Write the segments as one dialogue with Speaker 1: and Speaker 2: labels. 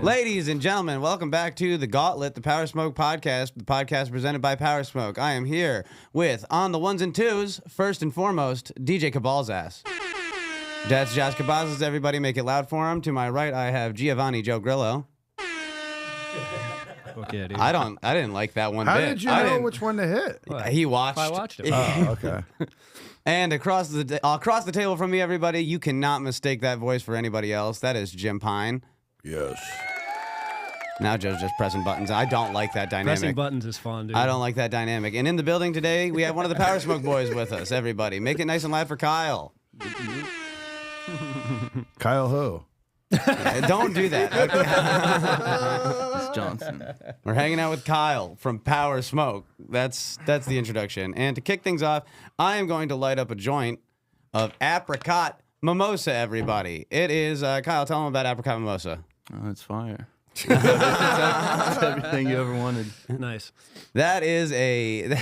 Speaker 1: Ladies and gentlemen, welcome back to the Gauntlet, the Power Smoke Podcast, the podcast presented by Power Smoke. I am here with, on the ones and twos, first and foremost, DJ Cabal's ass. That's Josh Cabazas, everybody make it loud for him. To my right, I have Joe Grillo.
Speaker 2: Okay, dude.
Speaker 1: I didn't like that one
Speaker 3: How
Speaker 1: bit.
Speaker 3: did you know which one to hit?
Speaker 1: He watched.
Speaker 2: I watched it.
Speaker 3: Oh, okay.
Speaker 1: And across the table from me, everybody, you cannot mistake that voice for anybody else. That is Jim Pine.
Speaker 3: Yes.
Speaker 1: Now Joe's just pressing buttons. I don't like that dynamic.
Speaker 2: Pressing buttons is fun, dude.
Speaker 1: I don't like that dynamic. And in the building today, we have one of the Power Smoke boys with us. Everybody, make it nice and loud for Kyle.
Speaker 3: Kyle who?
Speaker 1: Don't do that.
Speaker 4: It's Johnson.
Speaker 1: We're hanging out with Kyle from Power Smoke. That's the introduction. And to kick things off, I am going to light up a joint of apricot mimosa, everybody. It is, Kyle, tell them about apricot mimosa.
Speaker 4: Oh, it's fire. It's everything you ever wanted.
Speaker 2: Nice.
Speaker 1: That is a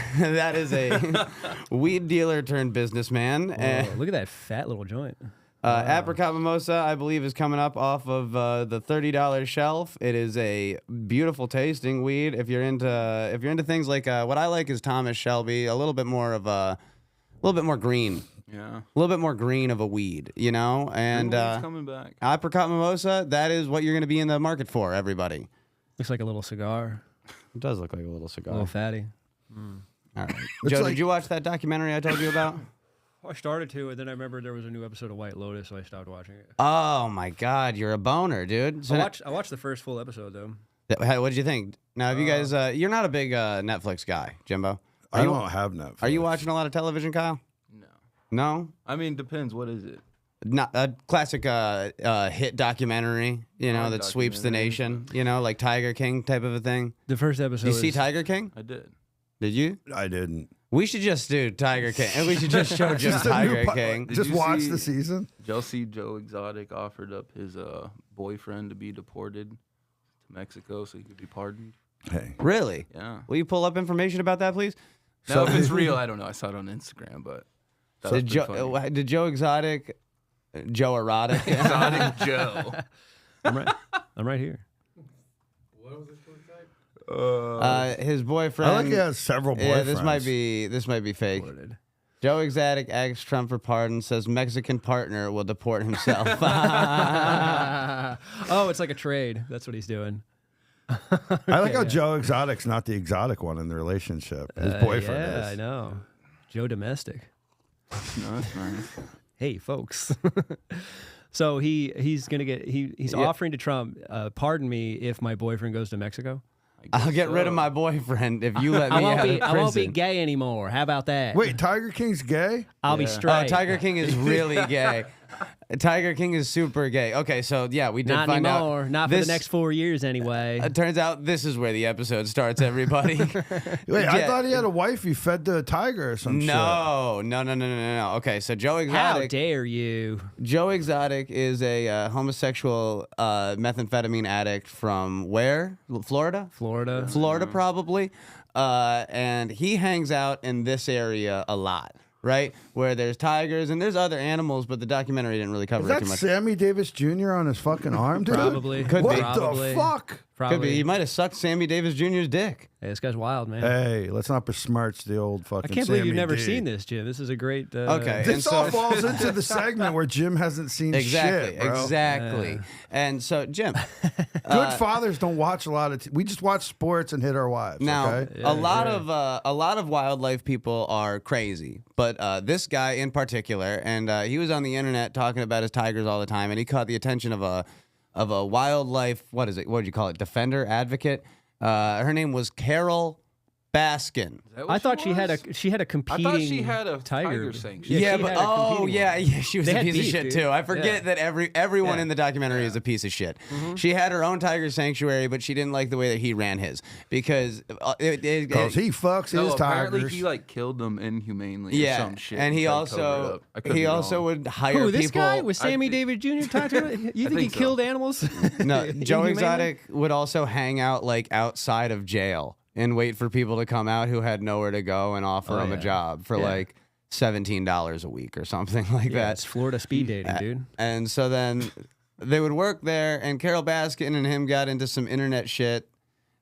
Speaker 1: weed dealer turned businessman.
Speaker 2: Whoa, look at that fat little joint.
Speaker 1: Apricot mimosa, I believe, is coming up off of the $30 shelf. It is a beautiful tasting weed. If you're into things like what I like is Thomas Shelby, a little bit more green.
Speaker 4: Yeah.
Speaker 1: A little bit more green of a weed, you know? And
Speaker 4: It's coming back.
Speaker 1: apricot mimosa, that is what you're going to be in the market for, everybody.
Speaker 2: Looks like a little cigar.
Speaker 1: It does look like a little
Speaker 2: A
Speaker 1: cigar.
Speaker 2: little fatty.
Speaker 1: All right. Joe, did you watch that documentary I told you about?
Speaker 2: I started to, and then I remembered there was a new episode of White Lotus, so I stopped watching it.
Speaker 1: Oh, my God. You're a boner, dude. So
Speaker 2: I watched the first full episode, though.
Speaker 1: what did you think? Now, have you guys... you're not a big Netflix guy, Jimbo.
Speaker 3: I don't have Netflix.
Speaker 1: Are you watching a lot of television, Kyle?
Speaker 4: No.
Speaker 1: No?
Speaker 4: I mean, depends. What is it?
Speaker 1: Not a classic hit documentary, you know, that sweeps the nation, you know, like Tiger King type of a thing.
Speaker 2: The first episode.
Speaker 1: Did you see Tiger King?
Speaker 4: I did.
Speaker 1: Did you?
Speaker 3: I didn't.
Speaker 1: We should just do Tiger King, and we should just show Jim
Speaker 3: Just a
Speaker 1: Tiger
Speaker 3: new
Speaker 1: King.
Speaker 4: Did
Speaker 3: Just
Speaker 4: you
Speaker 3: watch
Speaker 4: see-
Speaker 3: the season.
Speaker 4: Did y'all see Joe Exotic offered up his boyfriend to be deported to Mexico so he could be pardoned?
Speaker 3: Hey.
Speaker 1: Really?
Speaker 4: Yeah.
Speaker 1: Will you pull up information about that, please?
Speaker 4: Now, if it's real, I don't know. I saw it on Instagram, but that was pretty funny.
Speaker 1: Did Joe Exotic, Joe Erotic?
Speaker 4: Exotic Joe.
Speaker 2: I'm right here.
Speaker 1: His boyfriend.
Speaker 3: I like he has several boyfriends.
Speaker 1: Yeah, this might be fake.
Speaker 2: Deported.
Speaker 1: Joe Exotic asks Trump for pardon, says Mexican partner will deport himself.
Speaker 2: Oh, it's like a trade. That's what he's doing.
Speaker 3: I like how Joe Exotic's not the exotic one in the relationship. His boyfriend
Speaker 2: Yeah,
Speaker 3: is.
Speaker 2: I know. Joe Domestic.
Speaker 4: No, that's nice.
Speaker 2: Hey, folks. So he's gonna get he's offering to Trump, pardon me if my boyfriend goes to Mexico.
Speaker 1: I'll get rid of my boyfriend if you let me
Speaker 2: I won't
Speaker 1: out of
Speaker 2: be
Speaker 1: prison.
Speaker 2: I won't be gay anymore. How about that?
Speaker 3: Wait, Tiger King's gay?
Speaker 2: I'll be
Speaker 4: Yeah.
Speaker 2: straight.
Speaker 1: Tiger King is really gay. Tiger King is super gay. Okay, so yeah, we did
Speaker 2: Not
Speaker 1: find
Speaker 2: anymore.
Speaker 1: out.
Speaker 2: Not for the next 4 years anyway.
Speaker 1: It turns out this is where the episode starts, everybody.
Speaker 3: Wait, I
Speaker 1: Yeah.
Speaker 3: thought he had a wife he fed to a tiger or some shit.
Speaker 1: No. Okay, so Joe
Speaker 2: How
Speaker 1: Exotic.
Speaker 2: dare you?
Speaker 1: Joe Exotic is a homosexual methamphetamine addict from where? Florida? Florida, probably. And he hangs out in this area a lot, right? Where there's tigers and there's other animals, but the documentary didn't really cover
Speaker 3: Is
Speaker 1: it
Speaker 3: that
Speaker 1: too much.
Speaker 3: Sammy Davis Jr. on his fucking arm, dude?
Speaker 2: Probably.
Speaker 1: Could
Speaker 3: what
Speaker 1: be.
Speaker 2: Probably.
Speaker 3: the fuck?
Speaker 2: Probably.
Speaker 1: Could be. He might have sucked Sammy Davis Jr.'s dick.
Speaker 2: Hey, this guy's wild, man.
Speaker 3: Hey, let's not besmirch the old fucking
Speaker 2: I can't believe you've
Speaker 3: Sammy
Speaker 2: never
Speaker 3: D.
Speaker 2: seen this, Jim. This is a great.
Speaker 1: Okay.
Speaker 3: This
Speaker 1: And
Speaker 3: all
Speaker 1: so-
Speaker 3: falls into the segment where Jim hasn't seen
Speaker 1: Exactly.
Speaker 3: shit, bro.
Speaker 1: Exactly. And so, Jim.
Speaker 3: Good fathers don't watch a lot of. We just watch sports and hit our wives.
Speaker 1: Now,
Speaker 3: okay?
Speaker 1: a lot of wildlife people are crazy, but this guy in particular, and he was on the internet talking about his tigers all the time, and he caught the attention of a wildlife. What is it? What would you call it? Defender, advocate. Her name was Carol Baskin.
Speaker 4: Is that what
Speaker 2: I thought she had
Speaker 4: was?
Speaker 2: a
Speaker 4: I
Speaker 2: competing.
Speaker 4: thought she had a
Speaker 2: tiger
Speaker 4: tiger sanctuary.
Speaker 2: Yeah,
Speaker 1: Yeah,
Speaker 2: she
Speaker 1: but
Speaker 2: had a competing one.
Speaker 1: she was
Speaker 2: They
Speaker 1: a
Speaker 2: had
Speaker 1: piece of
Speaker 2: beef,
Speaker 1: shit
Speaker 2: dude.
Speaker 1: too. I forget
Speaker 2: Yeah.
Speaker 1: that everyone
Speaker 2: Yeah.
Speaker 1: in the documentary is a piece of shit. She had her own tiger sanctuary, but she didn't like the way that he ran his because
Speaker 3: Because he fucks
Speaker 4: No,
Speaker 3: his
Speaker 4: apparently
Speaker 3: tigers.
Speaker 4: he like killed them inhumanely or
Speaker 1: yeah,
Speaker 4: some shit.
Speaker 1: and he
Speaker 4: tried to cover it
Speaker 1: also
Speaker 4: up. I could be wrong.
Speaker 1: would hire
Speaker 2: Who, this
Speaker 1: people.
Speaker 2: guy was Sammy
Speaker 4: I-
Speaker 2: Davis Jr. talking? You think he
Speaker 4: think so.
Speaker 2: killed animals?
Speaker 1: No, Joe
Speaker 2: Inhumanely?
Speaker 1: Exotic would also hang out like outside of jail and wait for people to come out who had nowhere to go and offer him a
Speaker 2: yeah.
Speaker 1: job for
Speaker 2: Yeah.
Speaker 1: like $17 a week or something like
Speaker 2: Yeah,
Speaker 1: that.
Speaker 2: it's Florida speed dating, dude.
Speaker 1: And so then they would work there, and Carol Baskin and him got into some internet shit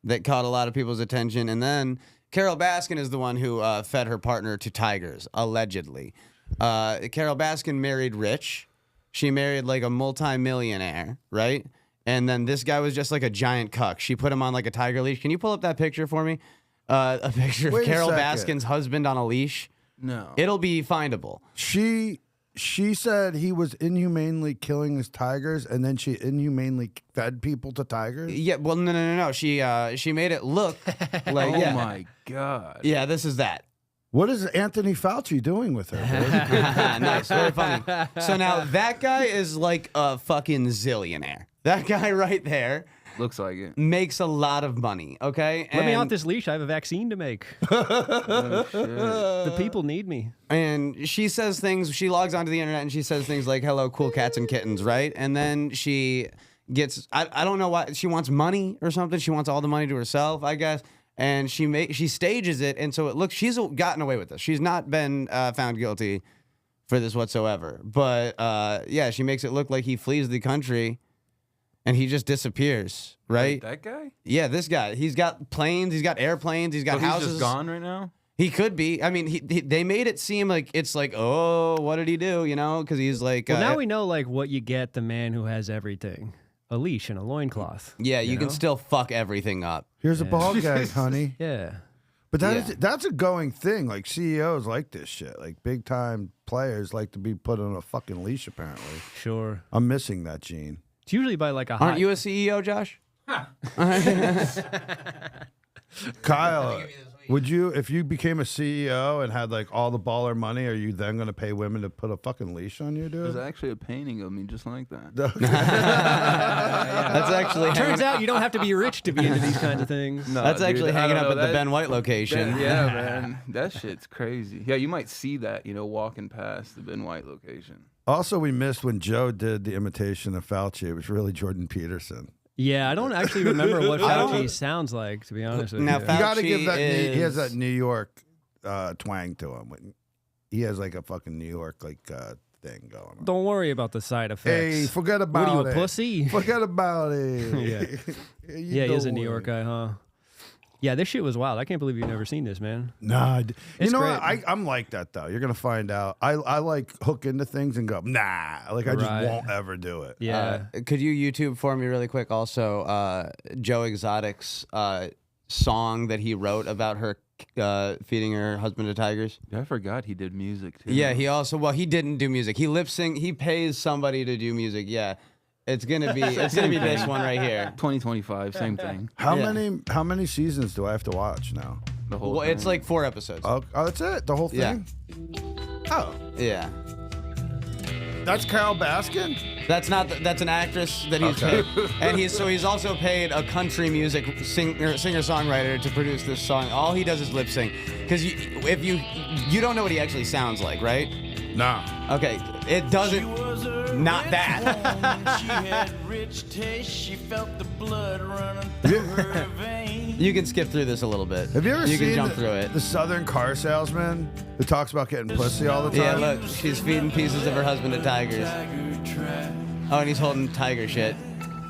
Speaker 1: that caught a lot of people's attention. And then Carol Baskin is the one who fed her partner to tigers, allegedly. Carol Baskin married rich. She married like a multi-millionaire, right? And then this guy was just like a giant cuck. She put him on like a tiger leash. Can you pull up that picture for me? A picture of Carol Baskin's husband on a leash.
Speaker 4: No.
Speaker 1: It'll be findable.
Speaker 3: She said he was inhumanely killing his tigers, and then she inhumanely fed people to tigers.
Speaker 1: Yeah, well, no. She made it look like.
Speaker 4: Oh
Speaker 1: yeah.
Speaker 4: my God.
Speaker 1: Yeah, this is that.
Speaker 3: What is Anthony Fauci doing with her?
Speaker 1: Nice, very funny. So now that guy is like a fucking zillionaire. That guy right there
Speaker 4: Looks like it.
Speaker 1: makes a lot of money. Okay,
Speaker 2: Let me off this leash. I have a vaccine to make.
Speaker 4: Oh, shit.
Speaker 2: The people need me.
Speaker 1: And she says things. She logs onto the internet and she says things like "Hello, cool cats and kittens," right? And then she gets. I don't know why she wants money or something. She wants all the money to herself, I guess. And she stages it, and so it looks she's gotten away with this. She's not been found guilty for this whatsoever. But yeah, she makes it look like he flees the country, and he just disappears. Right?
Speaker 4: That guy?
Speaker 1: Yeah, this guy. He's got planes. He's got airplanes. He's got
Speaker 4: So
Speaker 1: houses.
Speaker 4: he's just gone right now?
Speaker 1: He could be. I mean, they made it seem like it's like, oh, what did he do? You know, because he's like.
Speaker 2: Well, now we know like what you get the man who has everything: a leash and a loincloth.
Speaker 1: Yeah, you can
Speaker 2: know?
Speaker 1: still fuck everything up.
Speaker 3: Here's a ball gag, honey.
Speaker 2: Yeah.
Speaker 3: But
Speaker 1: Yeah.
Speaker 3: that's a going thing. Like CEOs like this shit. Like big time players like to be put on a fucking leash. Apparently,
Speaker 2: Sure.
Speaker 3: I'm missing that gene.
Speaker 2: It's usually by like a
Speaker 1: Aren't
Speaker 2: hot.
Speaker 1: you a CEO, Josh?
Speaker 3: Kyle, would you, if you became a CEO and had like all the baller money, are you then going to pay women to put a fucking leash on you,
Speaker 4: There's
Speaker 3: dude?
Speaker 4: actually a painting of me just like that.
Speaker 1: That's actually
Speaker 2: Turns out you don't have to be rich to be into these kinds of things.
Speaker 4: No,
Speaker 1: that's actually
Speaker 4: dude, I
Speaker 1: hanging
Speaker 4: don't
Speaker 1: up
Speaker 4: know,
Speaker 1: at the
Speaker 4: that-
Speaker 1: Ben White location.
Speaker 4: Yeah, man. That shit's crazy. Yeah, you might see that, walking past the Ben White location.
Speaker 3: Also, we missed when Joe did the imitation of Fauci. It was really Jordan Peterson.
Speaker 2: Yeah, I don't actually remember what
Speaker 1: I don't-
Speaker 2: Fauci sounds like, to be honest with
Speaker 1: Now,
Speaker 2: you.
Speaker 3: You got to give
Speaker 1: Fauci
Speaker 3: that. He has
Speaker 1: is-
Speaker 3: that New York twang to him. He has like a fucking New York thing going on.
Speaker 2: Don't worry about the side effects.
Speaker 3: Hey, forget about
Speaker 2: What
Speaker 3: it.
Speaker 2: are you, a pussy?
Speaker 3: Forget about it.
Speaker 2: Yeah, he is a New York guy, huh? Yeah, this shit was wild. I can't believe you've never seen this, man.
Speaker 3: Nah, you
Speaker 2: It's
Speaker 3: know
Speaker 2: great.
Speaker 3: what? I'm like that though. You're gonna find out. I like hook into things and go nah. Like I just
Speaker 2: Right.
Speaker 3: won't ever do it.
Speaker 2: Yeah.
Speaker 1: Could you YouTube for me really quick? Also, Joe Exotic's song that he wrote about her feeding her husband to tigers.
Speaker 4: I forgot he did music too.
Speaker 1: Yeah, he also he didn't do music. He lip sync. He pays somebody to do music. Yeah, it's gonna be this one right here.
Speaker 4: 2025, same thing.
Speaker 3: How
Speaker 1: Yeah.
Speaker 3: many seasons do I have to watch now?
Speaker 4: The whole
Speaker 1: Well,
Speaker 4: thing.
Speaker 1: it's like 4 episodes.
Speaker 3: Oh, that's it. The whole
Speaker 1: Yeah.
Speaker 3: thing. Oh,
Speaker 1: Yeah.
Speaker 3: that's Carol Baskin.
Speaker 1: That's not. That's an actress that he's
Speaker 3: Okay.
Speaker 1: paid, and he's also paid a country music singer songwriter to produce this song. All he does is lip sync, because if you don't know what he actually sounds like, right?
Speaker 3: Nah.
Speaker 1: Okay, it doesn't. Not that.
Speaker 5: She had rich taste. She felt the blood running through her veins.
Speaker 1: You can skip through this a little bit.
Speaker 3: Have you ever
Speaker 1: You
Speaker 3: seen
Speaker 1: can jump through it.
Speaker 3: the Southern car salesman who talks about getting pussy all the
Speaker 1: Yeah,
Speaker 3: time?
Speaker 1: look, she's feeding pieces of her husband to tigers. Oh, and he's holding tiger shit.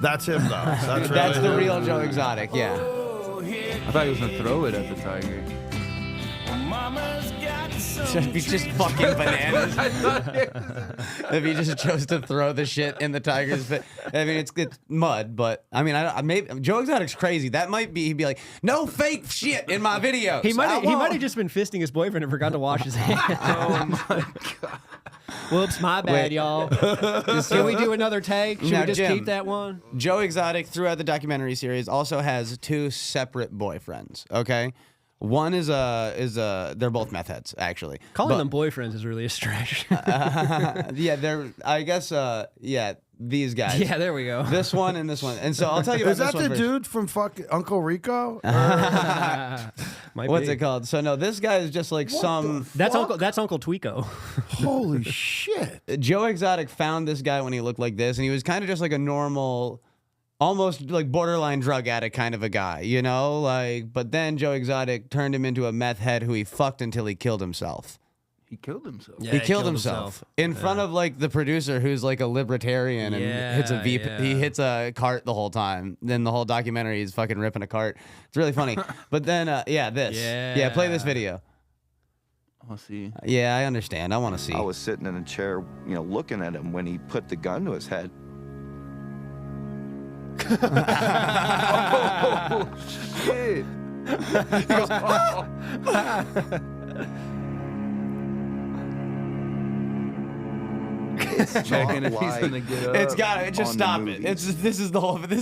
Speaker 3: That's him though. That's,
Speaker 1: That's
Speaker 3: really
Speaker 1: the
Speaker 3: him.
Speaker 1: real Joe Exotic. Yeah.
Speaker 4: I thought he was gonna throw it at the tiger.
Speaker 5: Mama's got some
Speaker 1: That'd be just fucking bananas. If he just chose to throw the shit in the tiger's face. I mean, it's mud, but I mean, I maybe Joe Exotic's crazy. That might be. He'd be like, no fake shit in my videos.
Speaker 2: He might
Speaker 1: I
Speaker 2: have
Speaker 1: won't."
Speaker 2: just been fisting his boyfriend and forgot to wash his hands.
Speaker 4: Oh my god.
Speaker 2: Whoops, my bad,
Speaker 1: Wait.
Speaker 2: y'all. Can we do another take? Should
Speaker 1: Now,
Speaker 2: we just
Speaker 1: Jim.
Speaker 2: keep that one?
Speaker 1: Joe Exotic, throughout the documentary series, also has 2 separate boyfriends. Okay, one is they're both meth heads, actually.
Speaker 2: Calling
Speaker 1: But-
Speaker 2: them boyfriends is really a stretch.
Speaker 1: Yeah, they're. I guess. Yeah, these guys.
Speaker 2: Yeah, there we go.
Speaker 1: This one and this one. And so I'll tell you about
Speaker 3: Is that
Speaker 1: this one
Speaker 3: the
Speaker 1: first.
Speaker 3: dude from fucking Uncle Rico?
Speaker 2: Might
Speaker 1: What's
Speaker 2: be.
Speaker 1: it called? So no, this guy is just like some.
Speaker 2: That's Uncle Tweeko.
Speaker 3: Holy shit.
Speaker 1: Joe Exotic found this guy when he looked like this, and he was kind of just like a normal, almost like borderline drug addict kind of a guy, you know? Like, but then Joe Exotic turned him into a meth head who he fucked until he killed himself.
Speaker 4: He killed himself.
Speaker 2: Yeah,
Speaker 1: he killed himself in front of like the producer, who's like a libertarian and hits a He hits a cart the whole time. Then the whole documentary is fucking ripping a cart. It's really funny. But then, play this video.
Speaker 4: I'll see.
Speaker 1: Yeah, I understand. I want to see.
Speaker 6: I was sitting in a chair, looking at him when he put the gun to his head.
Speaker 4: Oh, shit. He goes, checking if he's gonna get up.
Speaker 1: It's got it. Just stop it. This is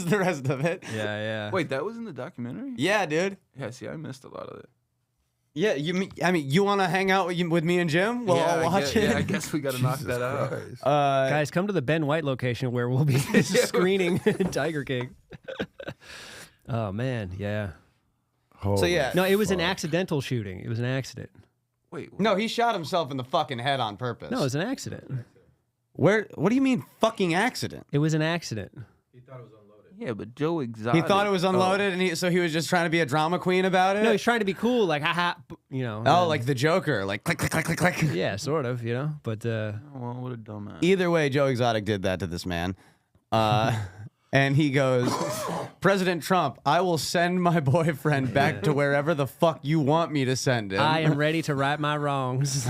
Speaker 1: the rest of it.
Speaker 2: Yeah.
Speaker 4: Wait, that was in the documentary?
Speaker 1: Yeah, dude.
Speaker 4: Yeah, see, I missed a lot of it.
Speaker 1: Yeah, you want to hang out with me and Jim? Well, I'll watch it.
Speaker 4: Yeah, I guess we got to knock that out.
Speaker 2: Guys, come to the Ben White location where we'll be screening Tiger King. Oh man, yeah.
Speaker 1: So yeah,
Speaker 2: No, it was an accidental shooting. It was an accident.
Speaker 4: Wait, what?
Speaker 1: no, he shot himself in the fucking head on purpose.
Speaker 2: No, it was an accident.
Speaker 1: What do you mean fucking accident?
Speaker 2: It was an accident.
Speaker 4: Yeah, but Joe Exotic.
Speaker 1: He thought it was unloaded, and so he was just trying to be a drama queen about it.
Speaker 2: No, he's trying to be cool, like haha,
Speaker 1: Oh, like the Joker, like click, click, click, click, click.
Speaker 2: yeah, sort of, But
Speaker 4: Well, what a dumbass.
Speaker 1: Either way, Joe Exotic did that to this man. And he goes, President Trump, I will send my boyfriend back to wherever the fuck you want me to send him.
Speaker 2: I am ready to right my wrongs.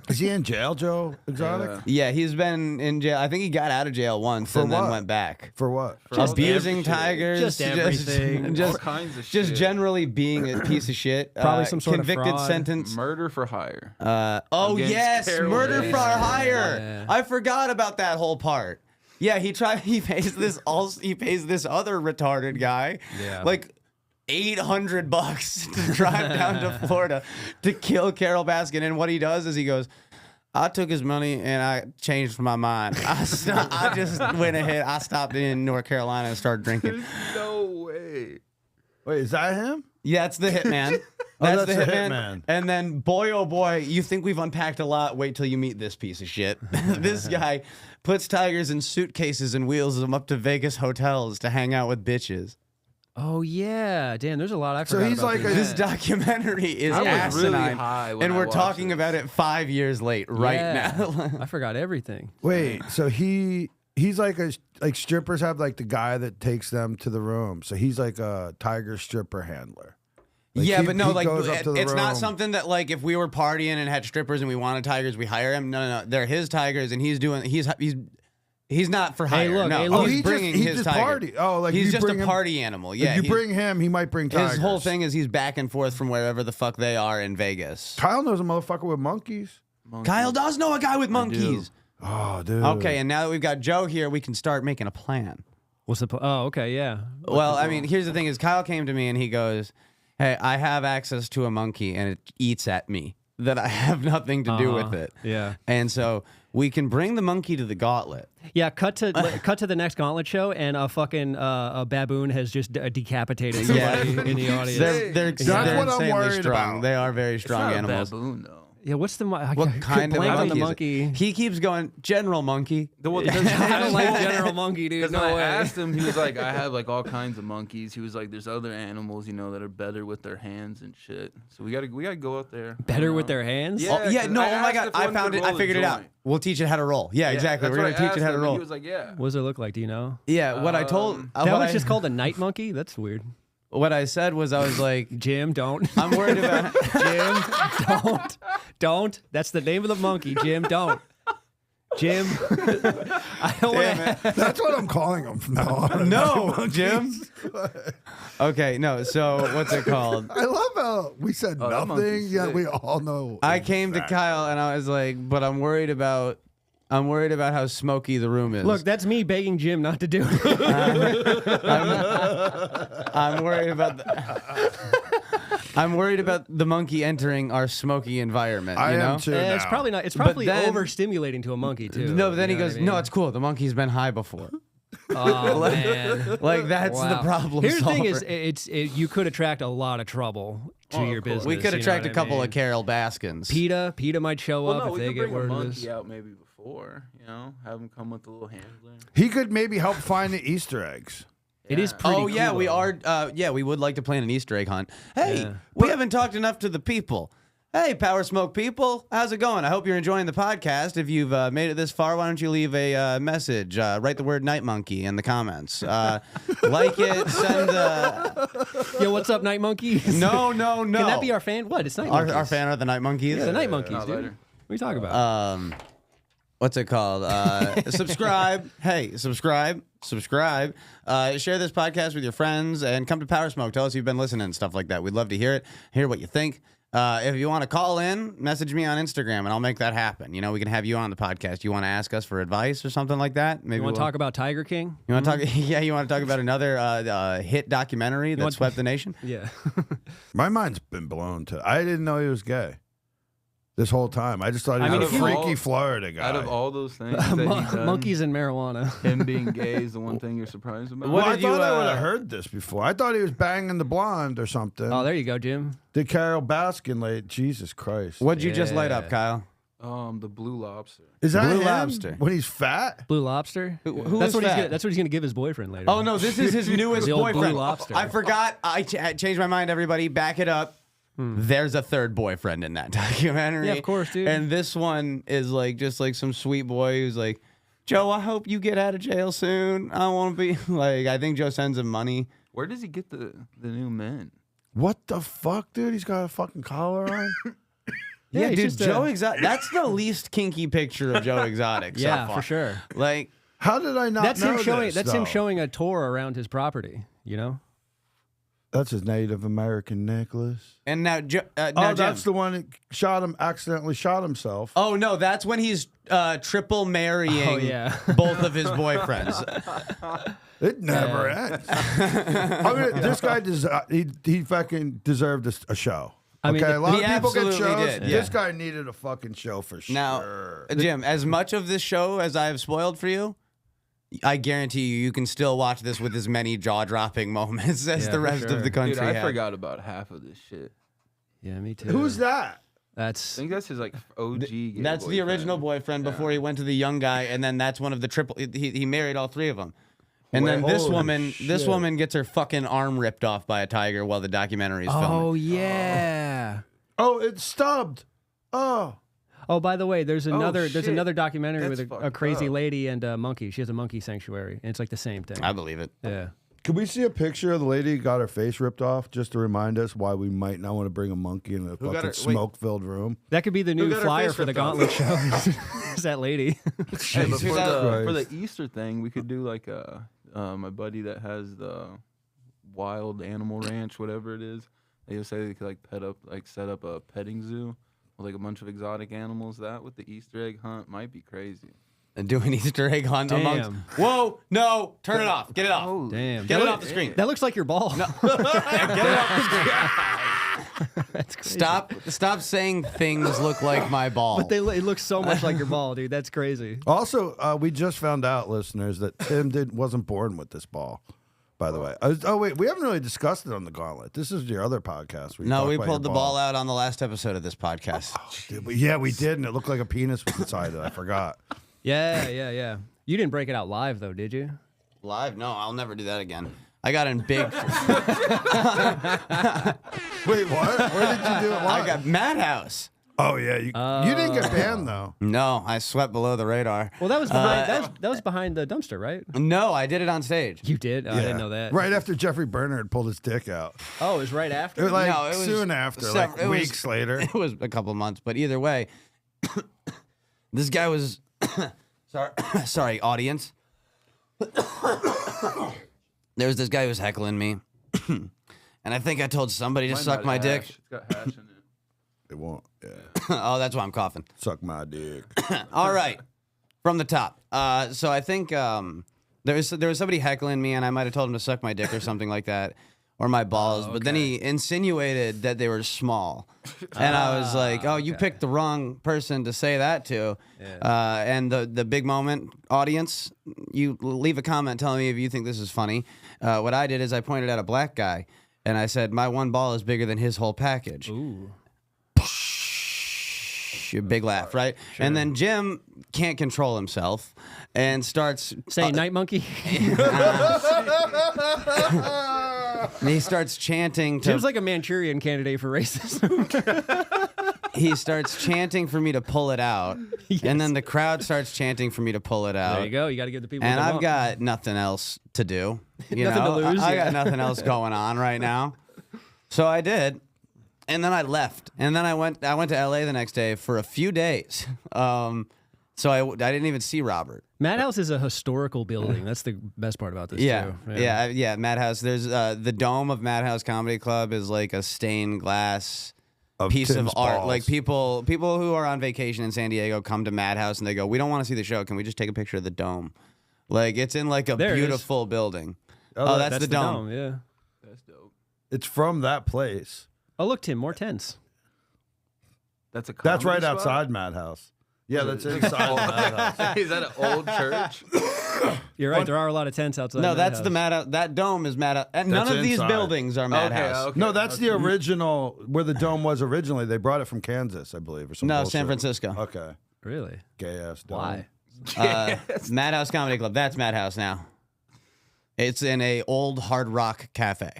Speaker 3: Is he in jail, Joe Exotic?
Speaker 1: Yeah, he's been in jail. I think he got out of jail once and then
Speaker 3: what?
Speaker 1: went back.
Speaker 3: For what?
Speaker 2: Just
Speaker 1: Abusing tigers.
Speaker 2: Just everything.
Speaker 1: Just
Speaker 4: All kinds of
Speaker 1: just
Speaker 4: shit.
Speaker 1: generally being a piece of shit.
Speaker 2: Probably some sort of
Speaker 1: convicted
Speaker 2: fraud.
Speaker 1: sentence.
Speaker 4: Murder for hire.
Speaker 1: Oh
Speaker 4: Against
Speaker 1: yes,
Speaker 4: Carol
Speaker 1: murder
Speaker 4: Baskin.
Speaker 1: for hire.
Speaker 2: Yeah.
Speaker 1: I forgot about that whole part. Yeah, he pays this other retarded guy
Speaker 2: Yeah.
Speaker 1: like $800 to drive down to Florida to kill Carol Baskin. And what he does is he goes, I took his money and I changed my mind. I just went ahead. I stopped in North Carolina and started drinking.
Speaker 4: No way.
Speaker 3: Wait, is that him?
Speaker 1: Yeah, it's the hitman.
Speaker 3: That's
Speaker 1: the
Speaker 3: the
Speaker 1: hitman.
Speaker 3: hitman.
Speaker 1: And then, boy, oh boy, you think we've unpacked a lot. Wait till you meet this piece of shit. This guy puts tigers in suitcases and wheels them up to Vegas hotels to hang out with bitches.
Speaker 2: Oh yeah, damn. There's a lot I
Speaker 3: So
Speaker 2: forgot
Speaker 3: he's
Speaker 2: about
Speaker 3: like
Speaker 2: this.
Speaker 1: This documentary is
Speaker 4: I was really
Speaker 1: asinine.
Speaker 4: high when
Speaker 1: And
Speaker 4: I
Speaker 1: we're
Speaker 4: watched
Speaker 1: talking
Speaker 4: it.
Speaker 1: about it 5 years late right
Speaker 2: Yeah.
Speaker 1: now.
Speaker 2: I forgot everything.
Speaker 3: Wait, so he's like strippers have like the guy that takes them to the room. So he's like a tiger stripper handler. Like,
Speaker 1: yeah,
Speaker 3: he-
Speaker 1: but no,
Speaker 3: he
Speaker 1: like
Speaker 3: goes up to the
Speaker 1: it's not
Speaker 3: room.
Speaker 1: something that like if we were partying and had strippers and we wanted tigers, we hire him. No. They're his tigers and he's not for hire.
Speaker 2: look,
Speaker 1: no,
Speaker 2: hey, look.
Speaker 1: he's bringing
Speaker 3: he
Speaker 1: his
Speaker 3: just
Speaker 1: tiger.
Speaker 3: party. Oh, like
Speaker 1: he's
Speaker 3: you
Speaker 1: just
Speaker 3: bring
Speaker 1: a
Speaker 3: him-
Speaker 1: party animal. Yeah,
Speaker 3: If you
Speaker 1: he's-
Speaker 3: bring him, he might bring tigers.
Speaker 1: his whole thing is he's back and forth from wherever the fuck they are in Vegas.
Speaker 3: Kyle knows a motherfucker with monkeys.
Speaker 1: Kyle does know a guy with monkeys.
Speaker 3: Oh, dude.
Speaker 1: Okay, and now that we've got Joe here, we can start making a plan.
Speaker 2: What's the? Oh, okay, yeah.
Speaker 1: Well, I mean, here's the thing: is Kyle came to me and he goes, "Hey, I have access to a monkey and it eats at me. That I have nothing to do with it.
Speaker 2: Yeah.
Speaker 1: And so we can bring the monkey to the Gauntlet.
Speaker 2: Yeah, cut to the next Gauntlet show, and a fucking a baboon has just decapitated somebody in the audience.
Speaker 1: They're
Speaker 3: what I'm
Speaker 1: insanely
Speaker 3: worried
Speaker 1: strong.
Speaker 3: about.
Speaker 1: They are very strong
Speaker 4: Not
Speaker 1: animals.
Speaker 4: a baboon, though.
Speaker 2: Yeah, what's the
Speaker 1: What kind of
Speaker 2: blank on the
Speaker 1: monkey?
Speaker 2: monkey?
Speaker 1: He keeps going, General Monkey.
Speaker 2: I don't like General Monkey, dude.
Speaker 4: Because
Speaker 2: No
Speaker 4: when I
Speaker 2: way.
Speaker 4: asked him, he was like, I have like all kinds of monkeys. He was like, there's other animals, that are better with their hands and shit. So we gotta go out there.
Speaker 2: Better with their hands?
Speaker 4: Yeah.
Speaker 1: Oh, yeah,
Speaker 4: 'cause
Speaker 1: no,
Speaker 4: I
Speaker 1: oh my
Speaker 4: asked
Speaker 1: God.
Speaker 4: if
Speaker 1: I
Speaker 4: one
Speaker 1: found
Speaker 4: could
Speaker 1: it. I
Speaker 4: roll a
Speaker 1: figured it out.
Speaker 4: joint.
Speaker 1: We'll teach it how to roll. Yeah, exactly.
Speaker 4: That's
Speaker 1: We're
Speaker 4: what
Speaker 1: going to
Speaker 4: I
Speaker 1: teach it how
Speaker 4: asked
Speaker 1: to
Speaker 4: him, and
Speaker 1: roll.
Speaker 4: He was like, yeah.
Speaker 2: What does it look like? Do you know?
Speaker 1: Yeah, what I told.
Speaker 2: That
Speaker 1: what
Speaker 2: was
Speaker 1: I-
Speaker 2: just called a night monkey? That's weird.
Speaker 1: What I said was, I was like,
Speaker 2: Jim, don't.
Speaker 1: I'm worried about.
Speaker 2: Jim, don't. That's the name of the monkey. Jim, don't. Jim, I don't want to.
Speaker 3: That's what I'm calling him from now on.
Speaker 1: No, Jim. Okay, no. So what's it called?
Speaker 3: I love how we said
Speaker 4: that
Speaker 3: nothing,
Speaker 4: monkey's
Speaker 3: yet
Speaker 4: sick.
Speaker 3: we all know.
Speaker 1: I came to Kyle and I was like, but I'm worried about how smoky the room is.
Speaker 2: Look, that's me begging Jim not to do it.
Speaker 1: I'm worried about. I'm worried about the monkey entering our smoky environment.
Speaker 3: I
Speaker 1: you know?
Speaker 3: am too.
Speaker 2: It's
Speaker 3: now.
Speaker 2: probably not. It's
Speaker 1: But
Speaker 2: probably
Speaker 1: then-
Speaker 2: overstimulating to a monkey too.
Speaker 1: No, but then
Speaker 2: You
Speaker 1: he
Speaker 2: know
Speaker 1: goes,
Speaker 2: what I mean?
Speaker 1: "No, it's cool. The monkey's been high before."
Speaker 2: Oh man.
Speaker 1: Like that's the
Speaker 2: Wow.
Speaker 1: problem.
Speaker 2: Here's the thing:
Speaker 1: solver.
Speaker 2: is you could attract a lot of trouble to your business.
Speaker 1: we could
Speaker 2: you
Speaker 1: attract
Speaker 2: know
Speaker 1: a
Speaker 2: what I
Speaker 1: couple
Speaker 2: mean?
Speaker 1: of Carol Baskins.
Speaker 2: PETA might show
Speaker 4: Well,
Speaker 2: up
Speaker 4: no,
Speaker 2: if
Speaker 4: we
Speaker 2: they
Speaker 4: could
Speaker 2: get
Speaker 4: bring a
Speaker 2: word of
Speaker 4: monkey
Speaker 2: this.
Speaker 4: out maybe before, have him come with a little handler.
Speaker 3: He could maybe help find the Easter eggs.
Speaker 2: It is pretty.
Speaker 1: Oh yeah,
Speaker 2: cool,
Speaker 1: we
Speaker 2: though.
Speaker 1: are. Yeah, we would like to plan an Easter egg hunt. Hey,
Speaker 2: Yeah.
Speaker 1: we haven't talked enough to the people. Hey, Power Smoke people. How's it going? I hope you're enjoying the podcast. If you've made it this far, why don't you leave a message? Write the word Night Monkey in the comments. Like it, send...
Speaker 2: Yo, what's up, Night Monkeys?
Speaker 1: No.
Speaker 2: Can that be our fan? What? It's Night Monkeys.
Speaker 1: Our fan are the Night Monkeys?
Speaker 2: Yeah, the Night Monkeys, dude.
Speaker 4: later.
Speaker 2: What are you talking about?
Speaker 1: What's it called? Subscribe. Hey, subscribe. Share this podcast with your friends and come to Power Smoke. Tell us you've been listening and stuff like that. We'd love to hear it, hear what you think. If you want to call in, message me on Instagram and I'll make that happen. You know, we can have you on the podcast. You want to ask us for advice or something like that? Maybe
Speaker 2: You want to talk about Tiger King?
Speaker 1: You want to talk? Yeah, you want to talk about another hit documentary that swept the nation?
Speaker 2: Yeah.
Speaker 3: My mind's been blown to. I didn't know he was gay this whole time. I just thought he
Speaker 2: I mean,
Speaker 3: was a
Speaker 2: if you-
Speaker 3: freaky Florida guy.
Speaker 4: Out of all those things that he done,
Speaker 2: Monkeys and marijuana.
Speaker 4: him being gay is the one thing you're surprised about.
Speaker 3: Well, I
Speaker 1: did you,
Speaker 3: thought I would have heard this before. I thought he was banging the blonde or something.
Speaker 2: Oh, there you go, Jim.
Speaker 3: Did Carol Baskin late? Jesus Christ.
Speaker 1: What'd you just light up, Kyle?
Speaker 4: The Blue Lobster.
Speaker 3: Is that
Speaker 1: Blue
Speaker 3: him?
Speaker 1: Lobster.
Speaker 3: When he's fat?
Speaker 2: Blue Lobster.
Speaker 1: Who
Speaker 2: that's
Speaker 1: is
Speaker 2: what
Speaker 1: that?
Speaker 2: That's what he's gonna give his boyfriend later.
Speaker 1: Oh no, this is his newest
Speaker 2: The old Blue
Speaker 1: boyfriend.
Speaker 2: Lobster.
Speaker 1: I forgot. I changed my mind. Everybody, back it up. There's a third boyfriend in that documentary.
Speaker 2: Yeah, of course, dude.
Speaker 1: And this one is like just like some sweet boy who's like, Joe, I hope you get out of jail soon. I want to be like. I think Joe sends him money.
Speaker 4: Where does he get the new men?
Speaker 3: What the fuck, dude? He's got a fucking collar on?
Speaker 1: Yeah,
Speaker 2: he's
Speaker 1: dude,
Speaker 2: just
Speaker 1: Joe Exotic. That's the least kinky picture of Joe Exotic. so
Speaker 2: Yeah,
Speaker 1: far.
Speaker 2: for sure.
Speaker 1: Like,
Speaker 3: How did I not
Speaker 2: That's
Speaker 3: know
Speaker 2: him showing.
Speaker 3: this,
Speaker 2: That's him
Speaker 3: though?
Speaker 2: showing a tour around his property. You know.
Speaker 3: That's his Native American necklace.
Speaker 1: and now,
Speaker 3: Oh,
Speaker 1: now
Speaker 3: that's
Speaker 1: Jim.
Speaker 3: the one that accidentally shot himself.
Speaker 1: Oh no, that's when he's triple marrying
Speaker 2: Oh, yeah.
Speaker 1: both of his boyfriends.
Speaker 3: It never ends. I mean, this guy he fucking deserved a show.
Speaker 2: I mean,
Speaker 3: okay, a lot
Speaker 1: he
Speaker 3: of people get
Speaker 1: absolutely
Speaker 3: shows.
Speaker 1: did,
Speaker 3: This
Speaker 1: yeah.
Speaker 3: guy needed a fucking show for
Speaker 1: Now,
Speaker 3: sure.
Speaker 1: Jim, as much of this show as I have spoiled for you, I guarantee you can still watch this with as many jaw-dropping moments as
Speaker 2: Yeah,
Speaker 1: the
Speaker 2: for
Speaker 1: rest
Speaker 2: sure.
Speaker 1: of the country
Speaker 4: Dude, I
Speaker 1: had.
Speaker 4: forgot about half of this shit.
Speaker 2: Yeah, me too.
Speaker 3: Who's that?
Speaker 4: I
Speaker 2: That's
Speaker 4: think that's his like OG. gay
Speaker 1: That's the
Speaker 4: boyfriend.
Speaker 1: original boyfriend before he went to the young guy, and then that's one of the triple. He married all three of them. And then this
Speaker 3: Holy
Speaker 1: woman
Speaker 3: shit.
Speaker 1: gets her fucking arm ripped off by a tiger while the documentary is filming.
Speaker 2: Oh yeah.
Speaker 3: Oh, it's stubbed. Oh.
Speaker 2: Oh, by the way, there's another
Speaker 4: shit.
Speaker 2: documentary
Speaker 4: That's
Speaker 2: with a
Speaker 4: fucked
Speaker 2: crazy
Speaker 4: up.
Speaker 2: lady and a monkey. She has a monkey sanctuary, and it's like the same thing.
Speaker 1: I believe it.
Speaker 2: Yeah.
Speaker 3: Can we see a picture of the lady who got her face ripped off just to remind us why we might not want to bring a monkey in a
Speaker 1: got
Speaker 3: fucking
Speaker 1: her- wait.
Speaker 3: smoke-filled room?
Speaker 2: That could be the new
Speaker 1: got her
Speaker 2: flyer
Speaker 1: face
Speaker 2: for the
Speaker 1: ripped off?
Speaker 2: Gauntlet show. Is that lady?
Speaker 4: Hey, but
Speaker 3: Jesus
Speaker 4: for the
Speaker 3: Christ.
Speaker 4: Easter thing, we could do like my buddy that has the wild animal ranch, whatever it is. They just say they could set up a petting zoo with like a bunch of exotic animals. That with the Easter egg hunt might be crazy.
Speaker 1: And do an Easter egg hunt amongst.
Speaker 2: Damn.
Speaker 1: Whoa! No! Turn it off. Get it off.
Speaker 4: Oh,
Speaker 2: Damn.
Speaker 1: Get
Speaker 2: That
Speaker 1: it
Speaker 2: look-
Speaker 1: off the screen.
Speaker 2: That looks like your ball.
Speaker 1: Get it off the screen.
Speaker 2: That's crazy.
Speaker 1: Stop saying things look like my ball.
Speaker 2: But it looks so much like your ball, dude. That's crazy.
Speaker 3: Also, we just found out, listeners, that Tim wasn't born with this ball. By the way, wait, we haven't really discussed it on the Gauntlet. This is your other podcast. Where you
Speaker 1: No,
Speaker 3: talk
Speaker 1: we
Speaker 3: about
Speaker 1: pulled the
Speaker 3: your
Speaker 1: ball out on the last episode of this podcast.
Speaker 3: Yeah, we did, and it looked like a penis was inside it. I forgot.
Speaker 2: Yeah. You didn't break it out live though, did you?
Speaker 1: Live? No, I'll never do that again. I got in big.
Speaker 3: Wait, what? Where did you do it?
Speaker 1: I
Speaker 3: live?
Speaker 1: got Madhouse.
Speaker 3: Oh yeah, you didn't get banned though.
Speaker 1: No, I swept below the radar.
Speaker 2: Well, that was behind that was behind the dumpster, right?
Speaker 1: No, I did it on stage.
Speaker 2: You did? Oh, I didn't know that.
Speaker 3: Right after Jeffrey Bernard pulled his dick out.
Speaker 2: Oh, it was right
Speaker 3: It
Speaker 2: after.
Speaker 3: was like
Speaker 1: No, it was
Speaker 3: soon after,
Speaker 1: sev-
Speaker 3: like
Speaker 1: it was-
Speaker 3: weeks later.
Speaker 1: It was a couple months, but either way, this guy was. Sorry, audience. There was this guy who was heckling me, and I think I told somebody to
Speaker 4: Might
Speaker 1: suck
Speaker 4: not
Speaker 1: my
Speaker 4: hash.
Speaker 1: dick.
Speaker 4: It's got hash in it.
Speaker 3: It won't. Yeah,
Speaker 1: Oh, that's why I'm coughing.
Speaker 3: suck my dick.
Speaker 1: All right, from the top. So I think there was somebody heckling me, and I might have told him to suck my dick or something like that, or my balls. But then he insinuated that they were small, and I was like, "Oh, you picked the wrong person to say that to." And the big moment audience, you leave a comment telling me if you think this is funny. What I did is I pointed at a black guy, and I said, "My one ball is bigger than his whole package."
Speaker 2: Ooh.
Speaker 1: A big laugh, right? And then Jim can't control himself and starts
Speaker 2: Say night monkey.
Speaker 1: and he starts chanting to
Speaker 2: Jim's like a Manchurian candidate for racism.
Speaker 1: he starts chanting for me to pull it out, and then the crowd starts chanting for me to pull it out.
Speaker 2: There you go. You got to give the people.
Speaker 1: And
Speaker 2: what they
Speaker 1: I've
Speaker 2: want.
Speaker 1: got nothing else to do. You
Speaker 2: Nothing
Speaker 1: know?
Speaker 2: to lose,
Speaker 1: I
Speaker 2: yeah.
Speaker 1: got nothing else going on right now. So I did, and then I left, and then I went to LA the next day for a few days. So I didn't even see Robert.
Speaker 2: Madhouse is a historical building. That's the best part about this.
Speaker 1: Yeah,
Speaker 2: too.
Speaker 1: yeah. Madhouse. There's the dome of Madhouse Comedy Club is like a stained glass piece of
Speaker 3: Tim's
Speaker 1: art.
Speaker 3: balls.
Speaker 1: Like people who are on vacation in San Diego come to Madhouse and they go, "We don't want to see the show. Can we just take a picture of the dome?" Like it's in like a
Speaker 2: There it is.
Speaker 1: beautiful building.
Speaker 3: Oh,
Speaker 1: that's the dome.
Speaker 2: Yeah.
Speaker 4: That's dope.
Speaker 3: It's from that place.
Speaker 2: Oh, look, Tim, more tents.
Speaker 4: That's a
Speaker 3: That's
Speaker 4: comedy
Speaker 3: right
Speaker 4: spot?
Speaker 3: outside Madhouse. Yeah, that's inside Madhouse.
Speaker 4: Is that an old church?
Speaker 2: You're right. There are a lot of tents outside.
Speaker 1: No, that's the
Speaker 2: Madhouse.
Speaker 1: Madhouse. That dome is Madhouse. And none
Speaker 3: That's
Speaker 1: of these
Speaker 3: inside.
Speaker 1: buildings are Madhouse.
Speaker 4: Okay.
Speaker 3: No, that's the original where the dome was originally. They brought it from Kansas, I believe, or something.
Speaker 1: No, San Francisco.
Speaker 3: Okay,
Speaker 2: Really?
Speaker 3: gay ass dome.
Speaker 2: Why?
Speaker 1: Madhouse Comedy Club. That's Madhouse now. It's in a old Hard Rock cafe.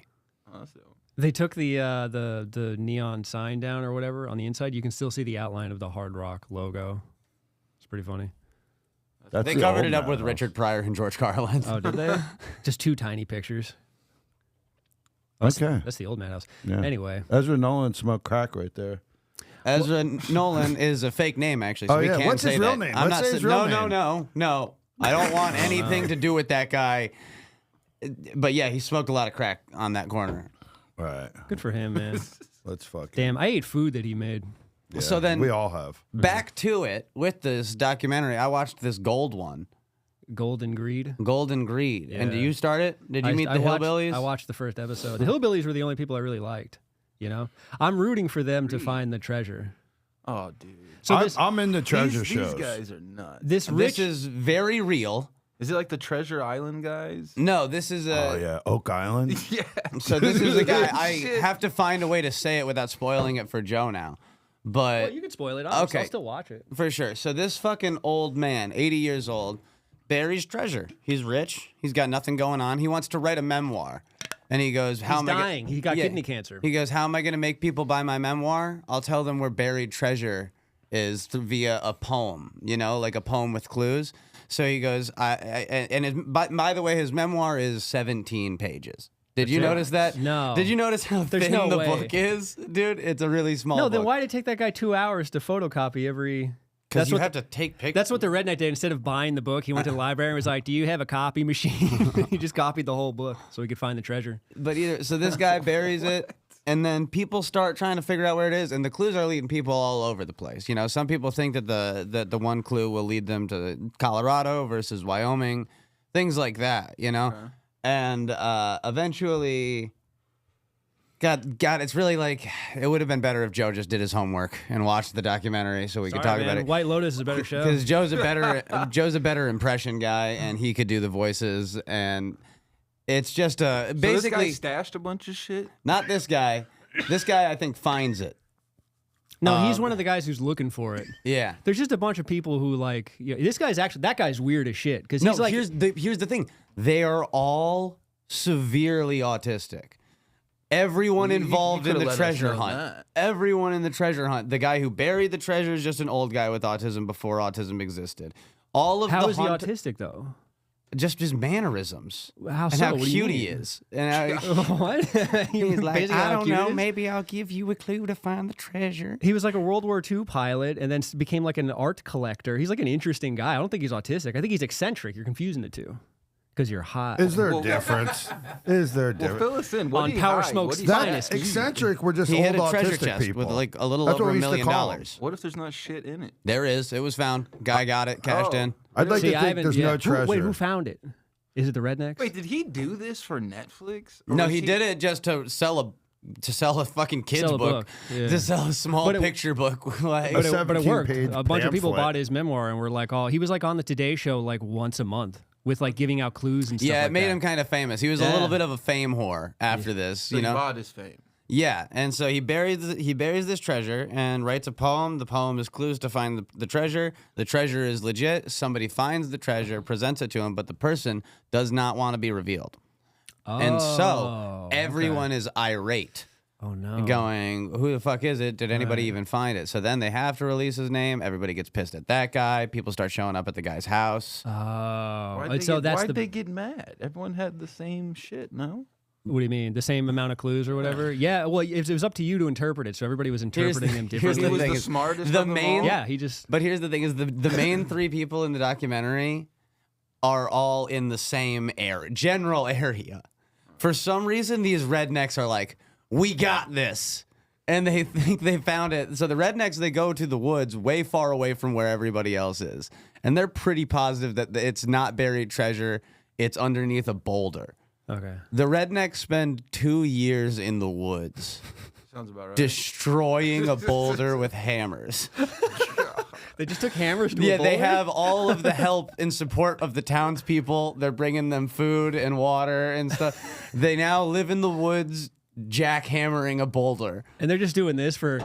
Speaker 4: Oh, that's dope.
Speaker 2: They took the neon sign down or whatever on the inside. You can still see the outline of the Hard Rock logo. It's pretty funny.
Speaker 3: That's
Speaker 1: They
Speaker 3: the
Speaker 1: covered
Speaker 3: old
Speaker 1: it up with
Speaker 3: Madhouse.
Speaker 1: Richard Pryor and George Carlin.
Speaker 2: Oh, did they? Just two tiny pictures.
Speaker 3: Okay.
Speaker 2: That's the old Madhouse.
Speaker 3: Yeah.
Speaker 2: Anyway,
Speaker 3: Ezra Nolan smoked crack right there.
Speaker 1: Ezra Nolan is a fake name, actually. So
Speaker 3: Oh,
Speaker 1: we
Speaker 3: yeah.
Speaker 1: can't
Speaker 3: What's
Speaker 1: say
Speaker 3: his real
Speaker 1: that.
Speaker 3: name?
Speaker 1: I'm
Speaker 3: Let's
Speaker 1: not
Speaker 3: say his real
Speaker 1: no,
Speaker 3: name.
Speaker 1: no. I don't want anything to do with that guy. But yeah, he smoked a lot of crack on that corner.
Speaker 3: All right,
Speaker 2: good for him, man.
Speaker 3: let's fucking.
Speaker 2: Damn, I ate food that he made.
Speaker 3: Yeah,
Speaker 1: So then-
Speaker 3: we all have.
Speaker 1: Back to it with this documentary. I watched this Gold one,
Speaker 2: Golden Greed.
Speaker 1: Golden Greed. And did
Speaker 2: Yeah.
Speaker 1: you start it? Did you meet the
Speaker 2: watched,
Speaker 1: Hillbillies?
Speaker 2: I watched the first episode. The Hillbillies were the only people I really liked. You know, I'm rooting for them to find the treasure.
Speaker 4: Oh, dude.
Speaker 2: So
Speaker 3: I'm in the treasure
Speaker 4: These
Speaker 3: shows.
Speaker 4: guys are nuts.
Speaker 2: this
Speaker 1: This
Speaker 2: rich
Speaker 1: is very real.
Speaker 4: Is it like the Treasure Island guys?
Speaker 1: No, this is a.
Speaker 3: Oh yeah, Oak Island.
Speaker 4: Yeah.
Speaker 1: So this is a guy. I
Speaker 4: Shit.
Speaker 1: have to find a way to say it without spoiling it for Joe now. But
Speaker 2: Well, you can spoil it. I'll
Speaker 1: Okay.
Speaker 2: still watch it.
Speaker 1: for sure. So this fucking old man, 80 years old, buries treasure. He's rich. He's got nothing going on. He wants to write a memoir. And he goes, "How
Speaker 2: He's
Speaker 1: am I
Speaker 2: dying. He got kidney cancer.
Speaker 1: He goes, "How am I going to make people buy my memoir? I'll tell them where buried treasure is via a poem, you know, like a poem with clues." So he goes, by the way, his memoir is 17 pages. Did you notice that?
Speaker 2: No.
Speaker 1: Did you notice how
Speaker 2: There's
Speaker 1: thin
Speaker 2: no
Speaker 1: the
Speaker 2: way.
Speaker 1: book is? Dude, it's a really small
Speaker 2: No,
Speaker 1: book.
Speaker 2: then why did it take that guy 2 hours to photocopy every?
Speaker 1: Because
Speaker 2: That's
Speaker 1: you
Speaker 2: what
Speaker 1: have to take pictures.
Speaker 2: That's what the redneck did. Instead of buying the book, he went to the library and was like, "Do you have a copy machine?" He just copied the whole book so he could find the treasure.
Speaker 1: But so this guy buries it, and then people start trying to figure out where it is, and the clues are leading people all over the place. You know, some people think that the one clue will lead them to Colorado versus Wyoming, things like that. You know, and eventually. God, it's really like it would have been better if Joe just did his homework and watched the documentary so we could talk about it.
Speaker 2: White Lotus is a better show.
Speaker 1: Because Joe's a better impression guy, and he could do the voices, and it's just
Speaker 4: So this guy
Speaker 1: basically
Speaker 4: stashed a bunch of shit.
Speaker 1: not this guy. This guy, I think, finds it.
Speaker 2: No, he's one of the guys who's looking for it.
Speaker 1: Yeah.
Speaker 2: There's just a bunch of people who like. This guy's actually that guy's weird as shit because
Speaker 1: No,
Speaker 2: he's like.
Speaker 1: here's the thing. They are all severely autistic. Everyone
Speaker 4: He
Speaker 1: involved in
Speaker 4: could've
Speaker 1: the
Speaker 4: let us
Speaker 1: treasure
Speaker 4: know
Speaker 1: hunt.
Speaker 4: that.
Speaker 1: Everyone in the treasure hunt. The guy who buried the treasure is just an old guy with autism before autism existed. All of
Speaker 2: How
Speaker 1: the
Speaker 2: is he
Speaker 1: hunt,
Speaker 2: autistic though?
Speaker 1: just his mannerisms.
Speaker 2: How
Speaker 1: and
Speaker 2: so?
Speaker 1: how
Speaker 2: What do you
Speaker 1: cute he
Speaker 2: mean?
Speaker 1: is. And
Speaker 2: What?
Speaker 1: he's like,
Speaker 2: Basically
Speaker 1: I
Speaker 2: how
Speaker 1: don't
Speaker 2: cute
Speaker 1: know,
Speaker 2: it is?
Speaker 1: maybe I'll give you a clue to find the treasure.
Speaker 2: He was like a World War II pilot and then became like an art collector. He's like an interesting guy. I don't think he's autistic. I think he's eccentric. You're confusing the two because you're hot.
Speaker 3: Is there a
Speaker 4: Well-
Speaker 3: difference? Is there a
Speaker 4: Well,
Speaker 3: difference?
Speaker 4: fill us in. What
Speaker 2: On
Speaker 4: did he
Speaker 2: Power
Speaker 4: hide?
Speaker 2: Smoke's
Speaker 4: What did he
Speaker 3: That
Speaker 4: hide?
Speaker 2: finest.
Speaker 3: eccentric were just
Speaker 1: He
Speaker 3: old
Speaker 1: had a treasure
Speaker 3: autistic
Speaker 1: chest
Speaker 3: people.
Speaker 1: with like a little
Speaker 3: That's
Speaker 1: over
Speaker 3: what
Speaker 1: $1
Speaker 3: we used to
Speaker 1: million.
Speaker 3: call 'em.
Speaker 4: What if there's not shit in it?
Speaker 1: There is. It was found. Guy got it, cashed
Speaker 4: Oh.
Speaker 1: in.
Speaker 3: I'd like
Speaker 2: See,
Speaker 3: to
Speaker 2: I
Speaker 3: think
Speaker 2: haven't
Speaker 3: there's
Speaker 2: yet.
Speaker 3: no treasure.
Speaker 2: Wait, who found it? Is it the rednecks?
Speaker 4: Wait, did he do this for Netflix? Or
Speaker 1: No,
Speaker 4: was
Speaker 1: he did it just to sell a fucking kids
Speaker 2: Sell a
Speaker 1: book.
Speaker 2: book, yeah.
Speaker 1: To sell a small
Speaker 2: But it-
Speaker 1: picture book. Like,
Speaker 2: but it worked.
Speaker 3: 17-page
Speaker 2: A bunch of people
Speaker 3: pamphlet.
Speaker 2: bought his memoir and were like, "Oh, he was like on the Today Show like once a month with like giving out clues and stuff."
Speaker 1: yeah,
Speaker 2: like
Speaker 1: it made
Speaker 2: that.
Speaker 1: him kind of famous. He was a
Speaker 2: Yeah.
Speaker 1: little bit of a fame whore after this,
Speaker 4: So
Speaker 1: you
Speaker 4: he
Speaker 1: know.
Speaker 4: bought his fame.
Speaker 1: Yeah, and so he buries this treasure and writes a poem. The poem is clues to find the treasure. The treasure is legit. Somebody finds the treasure, presents it to him, but the person does not want to be revealed. And so
Speaker 2: Oh,
Speaker 1: everyone is irate.
Speaker 2: Oh no.
Speaker 1: going, who the fuck is it? Did anybody even find it? So then they have to release his name. Everybody gets pissed at that guy. People start showing up at the guy's house.
Speaker 2: Oh.
Speaker 4: Why'd they get mad? Everyone had the same shit, no?
Speaker 2: What do you mean? The same amount of clues or whatever? Yeah, well, it was up to you to interpret it, so everybody was interpreting him differently.
Speaker 1: Here's the
Speaker 4: He
Speaker 1: thing
Speaker 4: was the smartest
Speaker 1: the
Speaker 4: of them
Speaker 1: main,
Speaker 4: all?
Speaker 2: Yeah, he just...
Speaker 1: But here's the thing is the main three people in the documentary are all in the same general area. For some reason, these rednecks are like, we got this. And they think they found it. So the rednecks, they go to the woods way far away from where everybody else is. And they're pretty positive that it's not buried treasure. It's underneath a boulder.
Speaker 2: Okay.
Speaker 1: The rednecks spend 2 years in the woods
Speaker 4: Sounds about right.
Speaker 1: destroying a boulder with hammers.
Speaker 2: They just took hammers to a
Speaker 1: Yeah,
Speaker 2: boulder?
Speaker 1: they have all of the help and support of the townspeople. They're bringing them food and water and stuff. They now live in the woods jackhammering a boulder.
Speaker 2: And they're just doing this for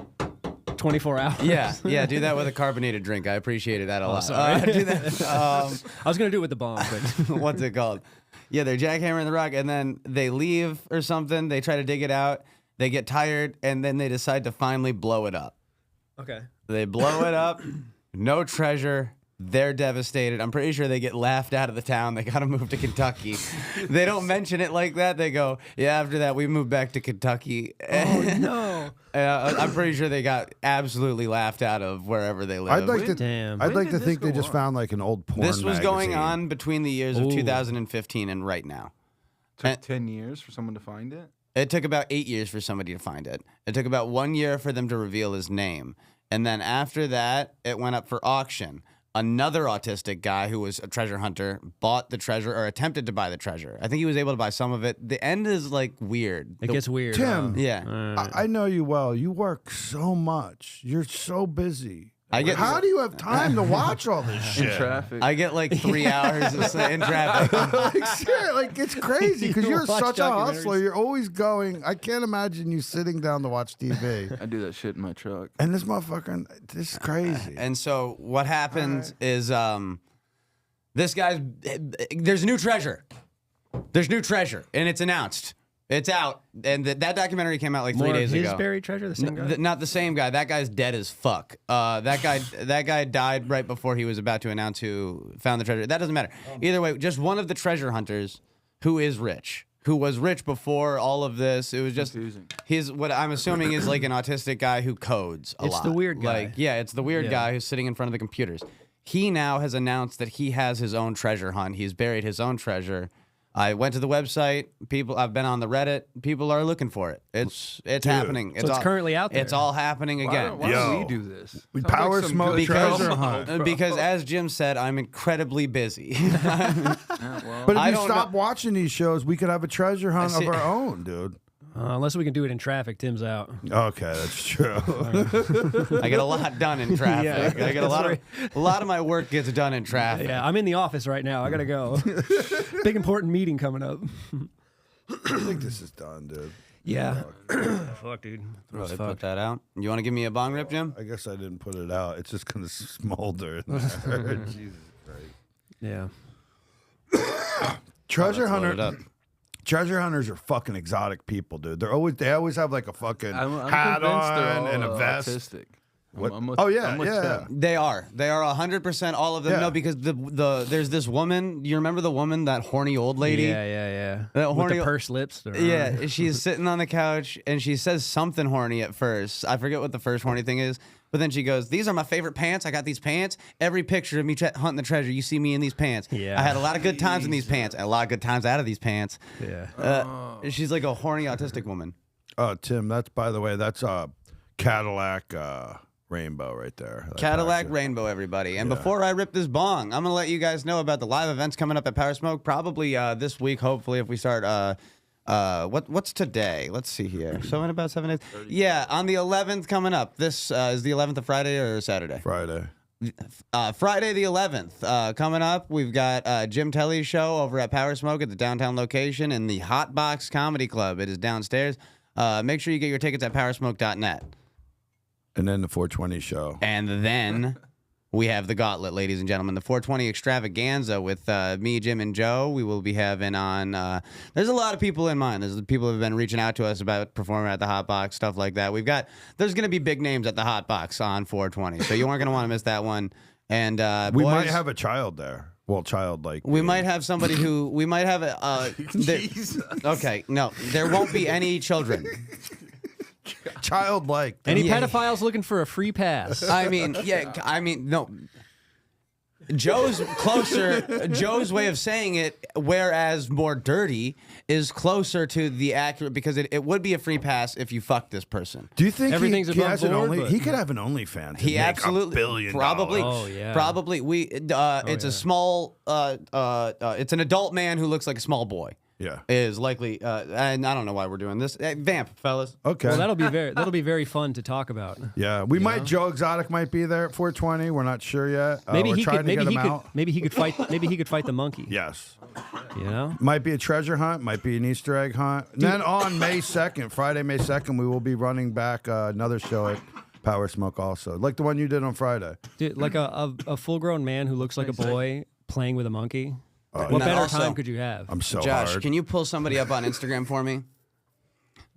Speaker 2: 24 hours?
Speaker 1: Yeah, do that with a carbonated drink. I appreciated that a lot.
Speaker 2: sorry.
Speaker 1: Do that.
Speaker 2: I was going to do it with the bomb, but...
Speaker 1: What's it called? Yeah, they're jackhammering the rock, and then they leave or something. They try to dig it out. They get tired, and then they decide to finally blow it up.
Speaker 2: Okay.
Speaker 1: They blow it up. No treasure. They're devastated. I'm pretty sure they get laughed out of the town. They got to move to Kentucky. They don't mention it like that. They go, yeah, after that, we moved back to Kentucky.
Speaker 2: Oh, no.
Speaker 1: I'm pretty sure they got absolutely laughed out of wherever they live.
Speaker 3: I'd like to.
Speaker 2: Damn.
Speaker 3: I'd
Speaker 4: When
Speaker 3: like to
Speaker 4: did this
Speaker 3: think they
Speaker 4: go
Speaker 3: just
Speaker 4: on?
Speaker 3: found like an old porn.
Speaker 1: This was going
Speaker 3: magazine.
Speaker 1: on between the years of
Speaker 2: Ooh.
Speaker 1: 2015 and right now.
Speaker 4: Took 10 years for someone to find it?
Speaker 1: It took about 8 years for somebody to find it. It took about 1 year for them to reveal his name. And then after that, it went up for auction. Another autistic guy who was a treasure hunter bought the treasure or attempted to buy the treasure. I think he was able to buy some of it. The end is like weird.
Speaker 2: It gets weird.
Speaker 3: Tim.
Speaker 1: Yeah.
Speaker 3: I know you well. You work so much. You're so busy.
Speaker 1: I get-
Speaker 3: How do you have time to watch all this
Speaker 4: In
Speaker 3: shit?
Speaker 4: traffic.
Speaker 1: I get like 3 hours in traffic.
Speaker 3: Like, shit, like it's crazy because
Speaker 2: You
Speaker 3: you're
Speaker 2: watch
Speaker 3: such a hustler.
Speaker 2: documentaries.
Speaker 3: You're always going. I can't imagine you sitting down to watch TV.
Speaker 4: I do that shit in my truck.
Speaker 3: And this motherfucker, this is crazy.
Speaker 1: And so what happens is this guy's there's new treasure. There's new treasure, and it's announced. It's out, and that documentary came out like 3
Speaker 2: More
Speaker 1: days
Speaker 2: of his
Speaker 1: ago.
Speaker 2: buried treasure? The same guy?
Speaker 1: Not the same guy. That guy's dead as fuck. That guy died right before he was about to announce who found the treasure. That doesn't matter. Either way, just one of the treasure hunters who is rich, who was rich before all of this. It was just
Speaker 4: Confusing.
Speaker 1: he's what I'm assuming is like an autistic guy who codes a lot.
Speaker 2: It's the weird guy.
Speaker 1: Like, yeah, it's the weird
Speaker 2: Yeah.
Speaker 1: guy who's sitting in front of the computers. He now has announced that he has his own treasure hunt. He's buried his own treasure. I went to the website. I've been on the Reddit. People are looking for it. It's happening.
Speaker 2: So it's currently out there.
Speaker 1: It's all happening again.
Speaker 4: Why
Speaker 3: Yo.
Speaker 4: don't we do this?
Speaker 3: We
Speaker 4: Sounds
Speaker 3: power
Speaker 4: some
Speaker 3: smoke
Speaker 4: good
Speaker 3: treasure
Speaker 4: promo,
Speaker 3: hunt.
Speaker 4: bro.
Speaker 1: Because as Jim said, I'm incredibly busy.
Speaker 4: Yeah, well,
Speaker 3: But if
Speaker 1: I
Speaker 3: you
Speaker 1: don't
Speaker 3: stop
Speaker 1: know-
Speaker 3: watching these shows, we could have a treasure hunt
Speaker 1: see-
Speaker 3: of our own, dude.
Speaker 2: Unless we can do it in traffic, Tim's out.
Speaker 3: Okay, that's true.
Speaker 1: I get a lot done in traffic.
Speaker 2: Yeah,
Speaker 1: I get a lot of my work gets done in traffic.
Speaker 2: Yeah, I'm in the office right now. I gotta go. Big important meeting coming up.
Speaker 3: I think this is done, dude.
Speaker 2: Yeah. Fuck, dude.
Speaker 1: Bro, they put that out. You want to give me a bong rip, Jim?
Speaker 3: I guess I didn't put it out. It's just gonna smolder. In there. Jesus Christ.
Speaker 2: Yeah.
Speaker 3: Treasure
Speaker 1: Let's load it
Speaker 3: hunter.
Speaker 1: up.
Speaker 3: Treasure hunters are fucking exotic people, dude. They always have like a fucking
Speaker 4: I'm
Speaker 3: hat
Speaker 4: convinced they're
Speaker 3: on
Speaker 4: all
Speaker 3: and a vest.
Speaker 4: autistic.
Speaker 3: What?
Speaker 4: I'm with-
Speaker 3: Oh, yeah,
Speaker 4: I'm with
Speaker 3: yeah.
Speaker 4: Tim.
Speaker 1: They are 100% all of them.
Speaker 3: Yeah.
Speaker 1: No, because there's this woman. You remember the woman, that horny old lady?
Speaker 2: Yeah.
Speaker 1: That
Speaker 2: With
Speaker 1: horny-
Speaker 2: the pursed lips.
Speaker 1: Yeah, she's sitting on the couch and she says something horny at first. I forget what the first horny thing is, but then she goes, "These are my favorite pants. I got these pants. Every picture of me hunting the treasure, you see me in these pants.
Speaker 2: Yeah.
Speaker 1: I had a lot of good times in these pants, and a lot of good times out of these pants."
Speaker 2: Yeah.
Speaker 1: She's like a horny autistic woman.
Speaker 3: Oh, Tim, that's by the way, that's a Cadillac rainbow right there. That
Speaker 1: Cadillac
Speaker 3: picture.
Speaker 1: Rainbow, everybody. And before I rip this bong, I'm gonna let you guys know about the live events coming up at Power Smoke. Probably this week, hopefully, if we start. What's today? Let's see here. So in about 7 days. Yeah, on the 11th coming up. This is the 11th of Friday or Saturday?
Speaker 3: Friday.
Speaker 1: Friday the 11th coming up. We've got Jim Telly's show over at Power Smoke at the downtown location in the Hot Box Comedy Club. It is downstairs. Make sure you get your tickets at powersmoke.net.
Speaker 3: And then the 420 show.
Speaker 1: And then we have the Gauntlet, ladies and gentlemen. The 420 extravaganza with me, Jim, and Joe. We will be having on. There's a lot of people in mind. There's people who have been reaching out to us about performing at the Hot Box, stuff like that. There's going to be big names at the Hot Box on 420, so you aren't going to want to miss that one. And
Speaker 3: we
Speaker 1: boys,
Speaker 3: might have a child there. Well, childlike.
Speaker 1: we might have somebody who we might have okay, no, there won't be any children.
Speaker 3: Childlike.
Speaker 2: Any
Speaker 1: Yeah.
Speaker 2: pedophiles looking for a free pass?
Speaker 1: I mean, no. Joe's closer. Joe's way of saying it, whereas more dirty, is closer to the accurate because it would be a free pass if you fuck this person.
Speaker 3: Do you think
Speaker 2: Everything's
Speaker 3: he
Speaker 2: above
Speaker 3: has an
Speaker 2: board,
Speaker 3: only?
Speaker 2: but-
Speaker 3: He could have an OnlyFans.
Speaker 1: He absolutely
Speaker 3: $1 billion.
Speaker 1: probably.
Speaker 2: Oh, yeah.
Speaker 1: Probably. It's a small. It's an adult man who looks like a small boy.
Speaker 3: Yeah.
Speaker 1: Is likely, and I don't know why we're doing this. Vamp, fellas.
Speaker 3: Okay.
Speaker 2: Well, that'll be very fun to talk about.
Speaker 3: yeah, we might. Joe Exotic might be there at 420. We're not sure yet.
Speaker 2: Maybe
Speaker 3: we're
Speaker 2: he
Speaker 3: trying
Speaker 2: could.
Speaker 3: to
Speaker 2: Maybe
Speaker 3: get
Speaker 2: he
Speaker 3: him
Speaker 2: could.
Speaker 3: out.
Speaker 2: Maybe he could fight. Maybe he could fight the monkey.
Speaker 3: Yes.
Speaker 2: You know.
Speaker 3: Might be a treasure hunt. Might be an Easter egg hunt. And then on May 2nd, Friday, May 2nd, we will be running back another show at Power Smoke also, like the one you did on Friday.
Speaker 2: Dude, like a full-grown man who looks like a boy playing with a monkey. What
Speaker 1: No,
Speaker 2: better
Speaker 1: also-
Speaker 2: time could you have?
Speaker 3: I'm so
Speaker 1: Josh,
Speaker 3: hard.
Speaker 1: can you pull somebody up on Instagram for me?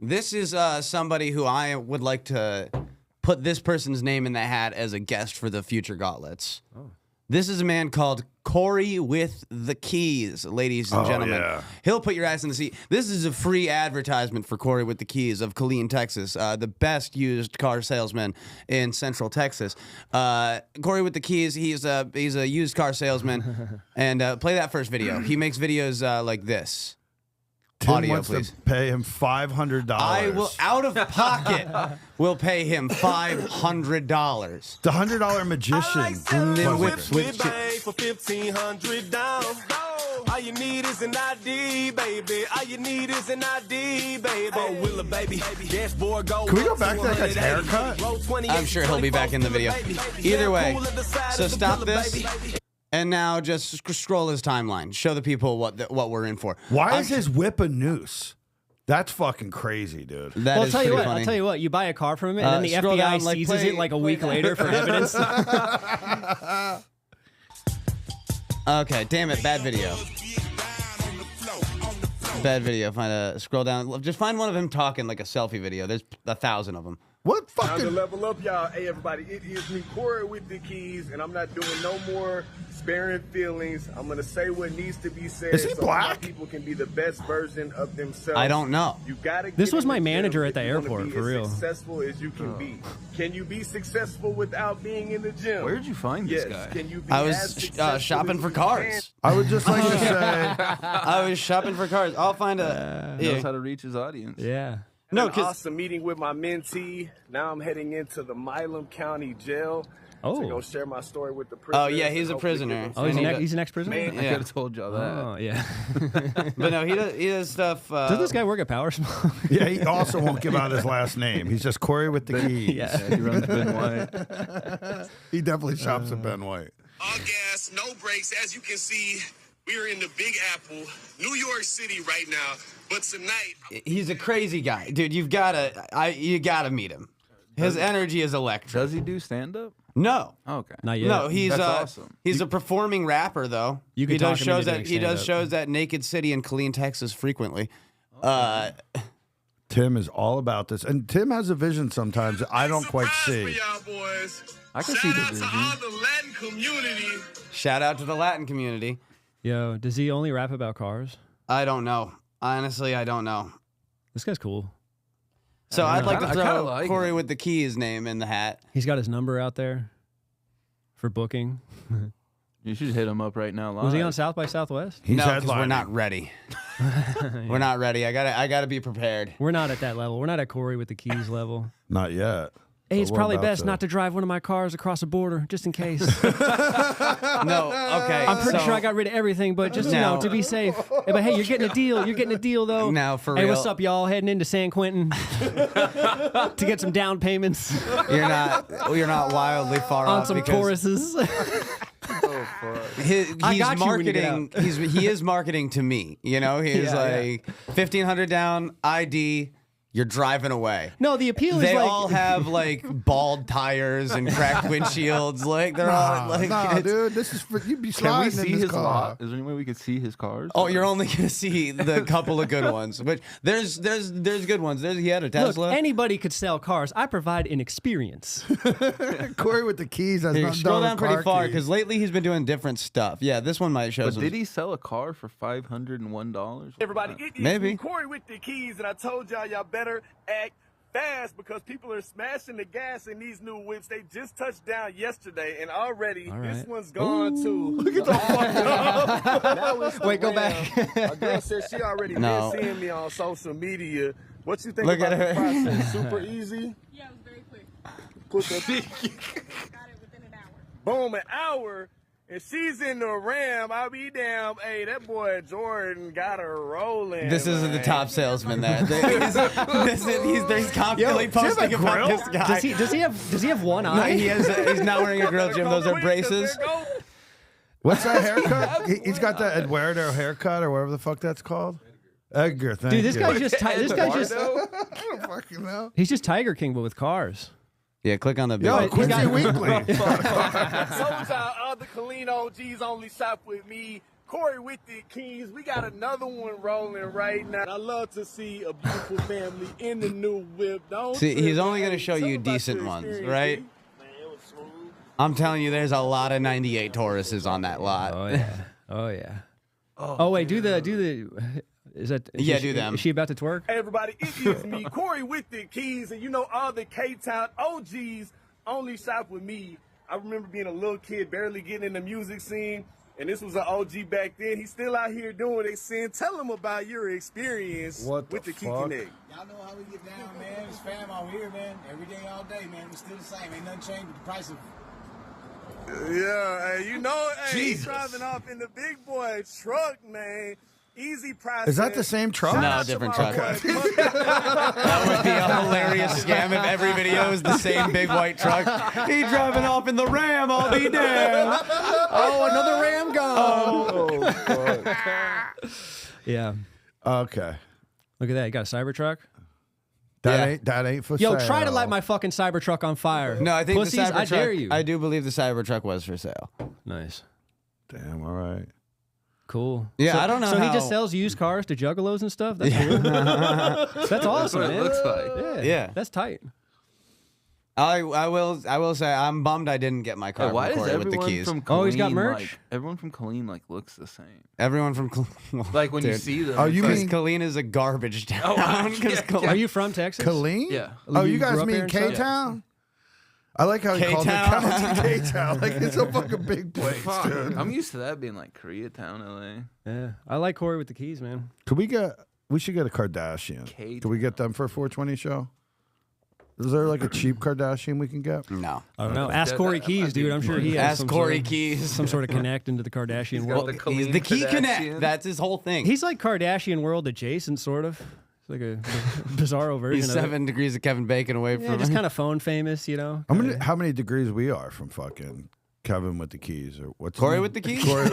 Speaker 1: This is somebody who I would like to put this person's name in the hat as a guest for the future Gauntlets.
Speaker 3: Oh.
Speaker 1: This is a man called Corey with the Keys, ladies and gentlemen.
Speaker 3: yeah.
Speaker 1: He'll put your ass in the seat. This is a free advertisement for Corey with the Keys of Killeen, Texas, the best used car salesman in Central Texas. Corey with the Keys, he's a used car salesman. And play that first video. He makes videos like this.
Speaker 3: Tim
Speaker 1: Audio,
Speaker 3: wants
Speaker 1: please.
Speaker 3: to pay him $500.
Speaker 1: I will, out of pocket, will pay him $500.
Speaker 3: The $100 magician.
Speaker 1: then
Speaker 3: was
Speaker 1: whips
Speaker 3: it?
Speaker 1: with
Speaker 7: for 1,500 down. All you need is an ID, baby. All you need is an ID, baby. Oh, Willa, baby. Dashboard go.
Speaker 3: Can we go back to that guy's haircut?
Speaker 1: I'm sure he'll be back in the video. Either way, so stop this. And now just scroll his timeline. Show the people what we're in for.
Speaker 3: Why is his whip a noose? That's fucking crazy, dude.
Speaker 1: That
Speaker 2: Well,
Speaker 1: is
Speaker 2: I'll tell you
Speaker 1: pretty
Speaker 2: what.
Speaker 1: funny.
Speaker 2: I'll tell you what. You buy a car from him, and then the
Speaker 1: Scroll
Speaker 2: FBI
Speaker 1: down, like,
Speaker 2: seizes
Speaker 1: play-
Speaker 2: it like a week later for evidence.
Speaker 1: Okay, damn it, bad video. Bad video. Scroll down. Just find one of him talking like a selfie video. There's 1,000 of them.
Speaker 3: What
Speaker 8: Time to
Speaker 3: fucking?
Speaker 8: level up, y'all. Hey, everybody, it is me, Corey with the Keys, and I'm not doing no more sparing feelings. I'm gonna say what needs to be said.
Speaker 3: Is he
Speaker 8: so my
Speaker 3: black?
Speaker 8: people can be the best version of themselves.
Speaker 1: I don't know.
Speaker 8: You gotta.
Speaker 2: This
Speaker 8: get
Speaker 2: was
Speaker 8: in
Speaker 2: my
Speaker 8: the gym
Speaker 2: manager at
Speaker 8: if
Speaker 2: the
Speaker 8: you wanna
Speaker 2: airport,
Speaker 8: be
Speaker 2: for
Speaker 8: as
Speaker 2: real.
Speaker 8: Successful as you can be. Can you be successful without being in the gym?
Speaker 4: Where'd you find this
Speaker 8: Yes.
Speaker 4: guy?
Speaker 8: Can you be
Speaker 1: I
Speaker 8: as
Speaker 1: was
Speaker 8: successful
Speaker 1: shopping
Speaker 8: as
Speaker 1: for
Speaker 8: you
Speaker 1: cars.
Speaker 3: I would just like to say,
Speaker 1: I was shopping for cars. I'll find a.
Speaker 4: Knows how to reach his audience.
Speaker 2: Yeah.
Speaker 1: No,
Speaker 8: An
Speaker 1: 'cause-
Speaker 8: awesome meeting with my mentee. Now I'm heading into the Milam County Jail
Speaker 2: Oh.
Speaker 8: to go share my story with the prisoners.
Speaker 1: Oh, yeah,
Speaker 8: and
Speaker 1: he's a
Speaker 8: hopefully
Speaker 1: prisoner.
Speaker 8: give them
Speaker 2: Oh, he's
Speaker 1: I
Speaker 2: an,
Speaker 1: need
Speaker 2: ex-
Speaker 1: to-
Speaker 2: he's an ex-prisoner?
Speaker 8: Man,
Speaker 4: I could have told y'all that.
Speaker 2: Oh, yeah.
Speaker 1: But no, he does stuff.
Speaker 2: Does this guy work at Power Smoke?
Speaker 3: yeah, he also won't give out his last name. He's just Corey with the keys.
Speaker 2: Yeah.
Speaker 4: Yeah, he runs Ben White.
Speaker 3: He definitely shops at Ben White.
Speaker 9: All gas, no brakes. As you can see, we are in the Big Apple, New York City right now. But tonight,
Speaker 1: He's a crazy guy, dude. You gotta meet him. His energy is electric.
Speaker 4: Does he do stand-up?
Speaker 1: No.
Speaker 4: Okay.
Speaker 2: Not yet.
Speaker 1: No, he's
Speaker 4: That's awesome.
Speaker 1: He's a performing rapper though.
Speaker 2: You could
Speaker 1: he does
Speaker 2: talk him into
Speaker 1: shows
Speaker 2: doing
Speaker 1: at he does
Speaker 2: stand-up.
Speaker 1: shows at Naked City in Killeen, Texas frequently.
Speaker 3: Tim is all about this, and Tim has a vision sometimes that I don't quite
Speaker 9: surprise
Speaker 3: see.
Speaker 9: for y'all boys.
Speaker 4: I can
Speaker 9: Shout
Speaker 4: see the
Speaker 9: out to
Speaker 4: vision.
Speaker 9: all the Latin community.
Speaker 1: Shout out to the Latin community.
Speaker 2: Yo, does he only rap about cars?
Speaker 1: I don't know. Honestly, I don't know.
Speaker 2: This guy's cool.
Speaker 1: So I'd like to
Speaker 4: I kinda
Speaker 1: throw
Speaker 4: like
Speaker 1: Corey
Speaker 4: him.
Speaker 1: with the Keys name in the hat.
Speaker 2: He's got his number out there for booking.
Speaker 4: You should hit him up right now live.
Speaker 2: Was he on South by Southwest?
Speaker 3: He's
Speaker 1: No, 'cause we're
Speaker 3: headlining.
Speaker 1: not ready. We're not ready. I gotta be prepared.
Speaker 2: We're not at that level. We're not at Corey with the Keys level.
Speaker 3: Not yet.
Speaker 2: Hey, it's
Speaker 3: we're
Speaker 2: probably
Speaker 3: about
Speaker 2: best
Speaker 3: to.
Speaker 2: not to drive one of my cars across the border, just in case.
Speaker 1: No, okay.
Speaker 2: I'm pretty
Speaker 1: so-
Speaker 2: sure I got rid of everything, but just,
Speaker 1: Now-
Speaker 2: to be safe. Hey, but hey, you're getting a deal. You're getting a deal, though.
Speaker 1: Now, for
Speaker 2: Hey,
Speaker 1: real.
Speaker 2: what's up, y'all? Heading into San Quentin to get some down payments
Speaker 1: You're not wildly far
Speaker 2: on
Speaker 1: off
Speaker 2: some
Speaker 1: because
Speaker 2: choruses.
Speaker 1: he's
Speaker 2: I got you when you get
Speaker 1: marketing. He is marketing to me. You know, he's
Speaker 2: Yeah,
Speaker 1: like 1,500 down ID. you're driving away.
Speaker 2: No, the appeal is
Speaker 1: They
Speaker 2: like
Speaker 1: all have like bald tires and cracked windshields. Like they're all like.
Speaker 3: Nah, dude, this is for you. Be
Speaker 4: Can we
Speaker 3: sliding
Speaker 4: see
Speaker 3: in this
Speaker 4: his
Speaker 3: car.
Speaker 4: lot? Is there any way we could see his cars?
Speaker 1: Oh, you're only gonna see the couple of good ones. Which there's good ones. He had a
Speaker 2: look.
Speaker 1: Tesla.
Speaker 2: Anybody could sell cars. I provide an experience.
Speaker 3: Corey with the keys. Has
Speaker 1: Here,
Speaker 3: nothing
Speaker 1: scroll
Speaker 3: done
Speaker 1: down
Speaker 3: with
Speaker 1: pretty
Speaker 3: car
Speaker 1: far
Speaker 3: keys.
Speaker 1: because lately he's been doing different stuff. Yeah, this one might show.
Speaker 4: But
Speaker 1: some-
Speaker 4: did he sell a car for $501?
Speaker 8: Everybody, it is
Speaker 1: Maybe.
Speaker 8: me, Corey with the keys, and I told y'all better act fast because people are smashing the gas in these new whips. They just touched down yesterday, and already
Speaker 2: All
Speaker 8: this
Speaker 2: right.
Speaker 8: one's gone too.
Speaker 3: Look at the fuck
Speaker 8: That was the
Speaker 2: Wait, go
Speaker 8: Ram.
Speaker 2: back.
Speaker 8: A girl said she already
Speaker 1: No.
Speaker 8: been seeing me on social media. What you think
Speaker 1: Look
Speaker 8: about
Speaker 1: at
Speaker 8: the
Speaker 1: her.
Speaker 8: process? Super easy.
Speaker 10: Yeah, it was very quick.
Speaker 8: Put the
Speaker 10: Got it within an hour.
Speaker 8: boom, an hour, and she's in the Ram. I'll be damn. Hey, that boy Jordan got her rolling.
Speaker 1: This isn't the
Speaker 8: man.
Speaker 1: top salesman there. He's constantly posting about this guy.
Speaker 2: Does he have one
Speaker 1: No,
Speaker 2: eye?
Speaker 1: he's not wearing a grill, Jim. Those are braces.
Speaker 3: What's that haircut? He's got that Eduardo haircut or whatever the fuck that's called. Edgar, thank
Speaker 2: Dude, this
Speaker 3: you.
Speaker 2: guy's just this guy's just
Speaker 3: I don't fucking know.
Speaker 2: he's just Tiger King but with cars.
Speaker 1: Yeah, click on the big.
Speaker 3: Yo,
Speaker 2: he's
Speaker 3: Quincy
Speaker 2: got-
Speaker 3: Weekly.
Speaker 8: Told y'all other clean OGs only shop with me. Corey with the keys. We got another one rolling right now. I love to see a beautiful family in the new whip. Don't
Speaker 1: See,
Speaker 8: trip,
Speaker 1: he's only
Speaker 8: man.
Speaker 1: going to show
Speaker 8: Tell
Speaker 1: you
Speaker 8: about
Speaker 1: decent
Speaker 8: your
Speaker 1: ones,
Speaker 8: experience,
Speaker 1: right?
Speaker 8: G. Man, it was smooth.
Speaker 1: I'm telling you, there's a lot of 98 Tauruses on that lot.
Speaker 2: Oh yeah. Oh yeah. Oh wait, do the is that
Speaker 1: Yeah,
Speaker 2: is she-
Speaker 1: do them.
Speaker 2: Is she about to twerk?
Speaker 8: Hey everybody, it is me, Corey with the keys, and you know all the K-Town OGs only shop with me. I remember being a little kid, barely getting in the music scene, and this was an OG back then. He's still out here doing it. Saying, tell him about your experience
Speaker 3: What
Speaker 8: with
Speaker 3: the
Speaker 8: the
Speaker 3: fuck?
Speaker 8: Kiki Neck.
Speaker 11: Y'all know how we get down, man. It's fam out here, man. Every day, all day, man. We still the same. Ain't nothing changed with the price of.
Speaker 8: Yeah, hey, you know, hey, he's
Speaker 3: Jesus.
Speaker 8: driving off in the big boy truck, man. Easy process.
Speaker 3: Is that the same truck?
Speaker 8: Shout
Speaker 1: No,
Speaker 8: out to
Speaker 1: different
Speaker 8: my
Speaker 1: truck.
Speaker 8: boy.
Speaker 1: That would be a hilarious scam if every video is the same big white truck. He's driving off in the Ram. I'll be damned.
Speaker 2: Oh, another Ram gone. Yeah.
Speaker 3: Okay.
Speaker 2: Look at that. You got a Cybertruck?
Speaker 3: That ain't for
Speaker 2: Yo,
Speaker 3: sale.
Speaker 2: try to light my fucking Cybertruck on fire.
Speaker 1: No, I think
Speaker 2: Pussies,
Speaker 1: the Cybertruck.
Speaker 2: I dare you.
Speaker 1: I do believe the Cybertruck was for sale.
Speaker 2: Nice.
Speaker 3: Damn, all right.
Speaker 2: Cool.
Speaker 1: Yeah,
Speaker 2: So-
Speaker 1: I don't know
Speaker 2: So he
Speaker 1: how-
Speaker 2: just sells used cars to juggalos and stuff? That's cool. That's awesome,
Speaker 4: what it
Speaker 2: man.
Speaker 4: looks like.
Speaker 1: Yeah.
Speaker 2: That's tight.
Speaker 1: I will say I'm bummed I didn't get my car
Speaker 4: Hey, why
Speaker 1: from
Speaker 4: does
Speaker 1: Corey with the
Speaker 4: everyone
Speaker 1: keys.
Speaker 4: from Colleen,
Speaker 2: Oh, he's got merch?
Speaker 4: Like, everyone from Colleen like looks the same.
Speaker 1: Everyone from
Speaker 4: Like when you
Speaker 1: Dude.
Speaker 4: see them.
Speaker 3: Oh,
Speaker 4: it's
Speaker 3: you
Speaker 4: like-
Speaker 3: mean-
Speaker 1: Colleen is a garbage town.
Speaker 4: Oh, wow.
Speaker 1: 'Cause
Speaker 4: Yeah,
Speaker 1: Colleen-
Speaker 2: Are you from Texas?
Speaker 3: Colleen?
Speaker 4: Yeah.
Speaker 3: Oh, you
Speaker 2: You
Speaker 3: guys
Speaker 2: grew up there
Speaker 3: mean
Speaker 2: and stuff?
Speaker 3: K-Town? I like how he called it
Speaker 1: K-Town?
Speaker 3: County K-Town. Like, it's a fucking big place,
Speaker 4: Fuck,
Speaker 3: dude.
Speaker 4: I'm used to that being like Koreatown, LA.
Speaker 2: Yeah. I like Corey with the keys, man.
Speaker 3: We should get a Kardashian.
Speaker 4: K-Town.
Speaker 3: Can we get them for a 420 show? Is there like a cheap Kardashian we can get?
Speaker 1: No.
Speaker 2: I don't know. Ask Corey Keys, dude. I'm sure he has
Speaker 1: Ask
Speaker 2: some
Speaker 1: Corey
Speaker 2: sort of,
Speaker 1: Keys.
Speaker 2: some sort of connect into the Kardashian
Speaker 4: got
Speaker 2: world.
Speaker 4: the
Speaker 1: He's
Speaker 4: Colleen
Speaker 1: the key
Speaker 4: Kardashian.
Speaker 1: connect. That's his whole thing.
Speaker 2: He's like Kardashian world adjacent, sort of. It's like a bizarro version
Speaker 1: He's
Speaker 2: of it.
Speaker 1: 7 degrees of Kevin Bacon away
Speaker 2: Yeah,
Speaker 1: from
Speaker 2: just
Speaker 1: him.
Speaker 2: kind of phone famous, you know.
Speaker 3: How many degrees we are from fucking Kevin with the keys or what's his
Speaker 1: Corey
Speaker 3: name?
Speaker 1: with the keys?
Speaker 3: Corey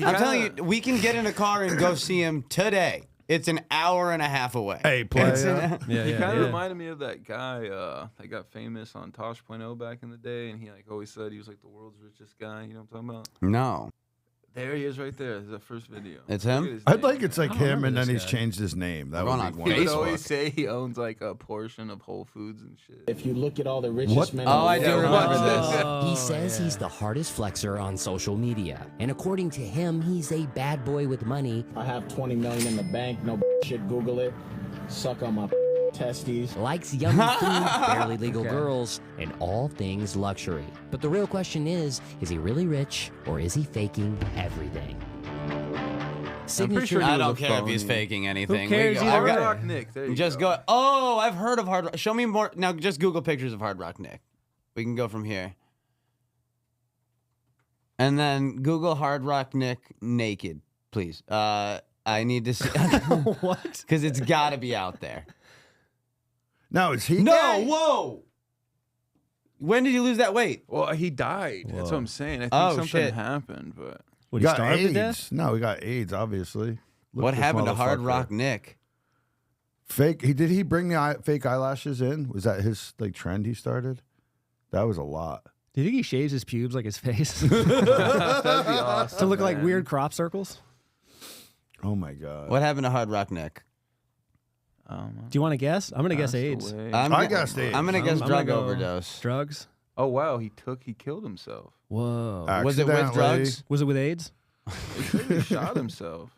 Speaker 1: I'm telling you, we can get in a car and go see him today. It's an hour and a half away.
Speaker 3: Hey, playa.
Speaker 2: Yeah,
Speaker 4: He
Speaker 2: yeah,
Speaker 4: kind of
Speaker 2: yeah.
Speaker 4: reminded me of that guy that got famous on Tosh.0 back in the day, and he like always said he was like the world's richest guy. You know what I'm talking about?
Speaker 1: No.
Speaker 4: There he is, right there. It's the first video.
Speaker 1: It's
Speaker 4: Look
Speaker 1: him?
Speaker 4: at his
Speaker 3: I'd
Speaker 4: name,
Speaker 3: like it's like
Speaker 2: I don't
Speaker 3: him
Speaker 2: remember
Speaker 3: and then
Speaker 2: this
Speaker 3: he's
Speaker 2: guy.
Speaker 3: changed his name. That
Speaker 1: We're
Speaker 3: would
Speaker 1: on
Speaker 3: be
Speaker 1: Facebook.
Speaker 3: one.
Speaker 4: He would
Speaker 1: Facebook.
Speaker 4: always say he owns like a portion of Whole Foods and shit.
Speaker 11: If you look at all the richest
Speaker 3: What?
Speaker 11: men in
Speaker 1: Oh,
Speaker 11: the
Speaker 1: I do
Speaker 11: world,
Speaker 1: remember
Speaker 2: Oh,
Speaker 1: this.
Speaker 12: He says
Speaker 2: yeah.
Speaker 12: he's the hardest flexer on social media. And according to him, he's a bad boy with money,
Speaker 11: I have 20 million in the bank. No shit. Google it. Suck on my testes.
Speaker 12: likes yummy food, barely legal girls, and all things luxury. But the real question is he really rich or is he faking everything?
Speaker 4: pretty sure he
Speaker 1: I
Speaker 4: was
Speaker 1: don't
Speaker 4: a
Speaker 1: care if he's
Speaker 4: phony.
Speaker 1: faking anything.
Speaker 2: Who cares
Speaker 1: We-
Speaker 2: either
Speaker 1: I've
Speaker 2: way?
Speaker 1: got-
Speaker 4: Hard Rock Nick. There you
Speaker 1: Just go. Oh, I've heard of Hard Rock. Show me more. Now, just Google pictures of Hard Rock Nick. We can go from here. And then Google Hard Rock Nick naked, please. I need to see.
Speaker 2: What?
Speaker 1: Because it's got to be out there.
Speaker 3: No, is he
Speaker 1: No,
Speaker 3: gay?
Speaker 1: whoa. When did you lose that weight?
Speaker 4: Well, he died. That's what I'm saying. I think
Speaker 1: Oh,
Speaker 4: something
Speaker 1: shit.
Speaker 4: happened, but
Speaker 2: Would
Speaker 3: He
Speaker 2: he
Speaker 3: got
Speaker 2: starve to
Speaker 3: AIDS.
Speaker 2: death?
Speaker 3: No, he got AIDS, obviously. Look
Speaker 1: What
Speaker 3: this
Speaker 1: happened to Hard
Speaker 3: motherfucker.
Speaker 1: Rock Nick?
Speaker 3: Fake. Did he bring the fake eyelashes in? Was that his like trend he started? That was a lot.
Speaker 2: Do you think he shaves his pubes like his face?
Speaker 4: That'd be awesome.
Speaker 2: To look like
Speaker 4: man.
Speaker 2: weird crop circles?
Speaker 3: Oh my god.
Speaker 1: What happened to Hard Rock Nick?
Speaker 2: Do you want to guess? I'm going to guess
Speaker 4: Passed
Speaker 2: AIDS.
Speaker 4: away.
Speaker 3: I guessed AIDS.
Speaker 1: I'm gonna guess
Speaker 2: I'm
Speaker 1: drug
Speaker 2: gonna go
Speaker 1: overdose.
Speaker 2: Drugs?
Speaker 4: Oh wow, he killed himself.
Speaker 2: Whoa.
Speaker 1: Was it with
Speaker 3: Accidentally.
Speaker 1: drugs?
Speaker 2: Was it with AIDS?
Speaker 4: He shot himself.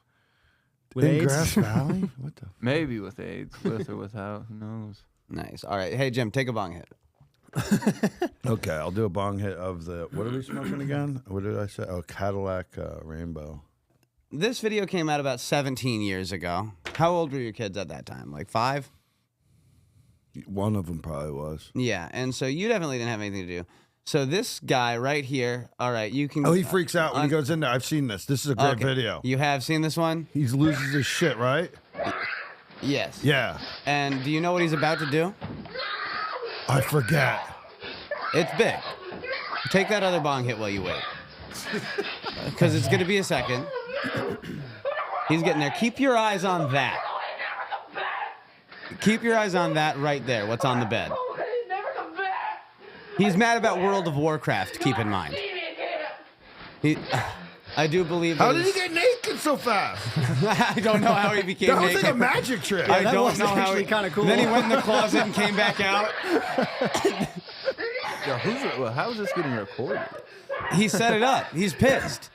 Speaker 2: With
Speaker 3: In
Speaker 2: AIDS?
Speaker 3: Grass Valley? What the?
Speaker 4: Maybe with AIDS, with or without, who knows?
Speaker 1: Nice. All right. Hey, Jim, take a bong hit.
Speaker 3: Okay, I'll do a bong hit of the. What are we smoking again? What did I say? Oh, Cadillac Rainbow.
Speaker 1: This video came out about 17 years ago. How old were your kids at that time? Like 5?
Speaker 3: One of them probably was.
Speaker 1: Yeah. And so you definitely didn't have anything to do. So this guy right here. All right. You can.
Speaker 3: Oh, he freaks out when he goes in there. I've seen this. This is a great
Speaker 1: Okay.
Speaker 3: video.
Speaker 1: You have seen this one?
Speaker 3: He loses his shit, right?
Speaker 1: Yes.
Speaker 3: Yeah.
Speaker 1: And do you know what he's about to do?
Speaker 3: I forget.
Speaker 1: It's big. Take that other bong hit while you wait. Because it's going to be a second. He's getting there. Keep your eyes on that. Keep your eyes on that right there. What's on the bed? He's mad about World of Warcraft, keep in mind. I do believe
Speaker 3: How did he get naked so fast?
Speaker 1: I don't know how he became
Speaker 3: That was
Speaker 1: naked.
Speaker 3: like a magic trick.
Speaker 1: I
Speaker 2: that
Speaker 1: don't
Speaker 2: was
Speaker 1: know how
Speaker 2: actually
Speaker 1: he...
Speaker 2: kinda cool.
Speaker 1: Then he went in the closet and came back out.
Speaker 4: Yo, how is this getting recorded?
Speaker 1: He set it up. He's pissed.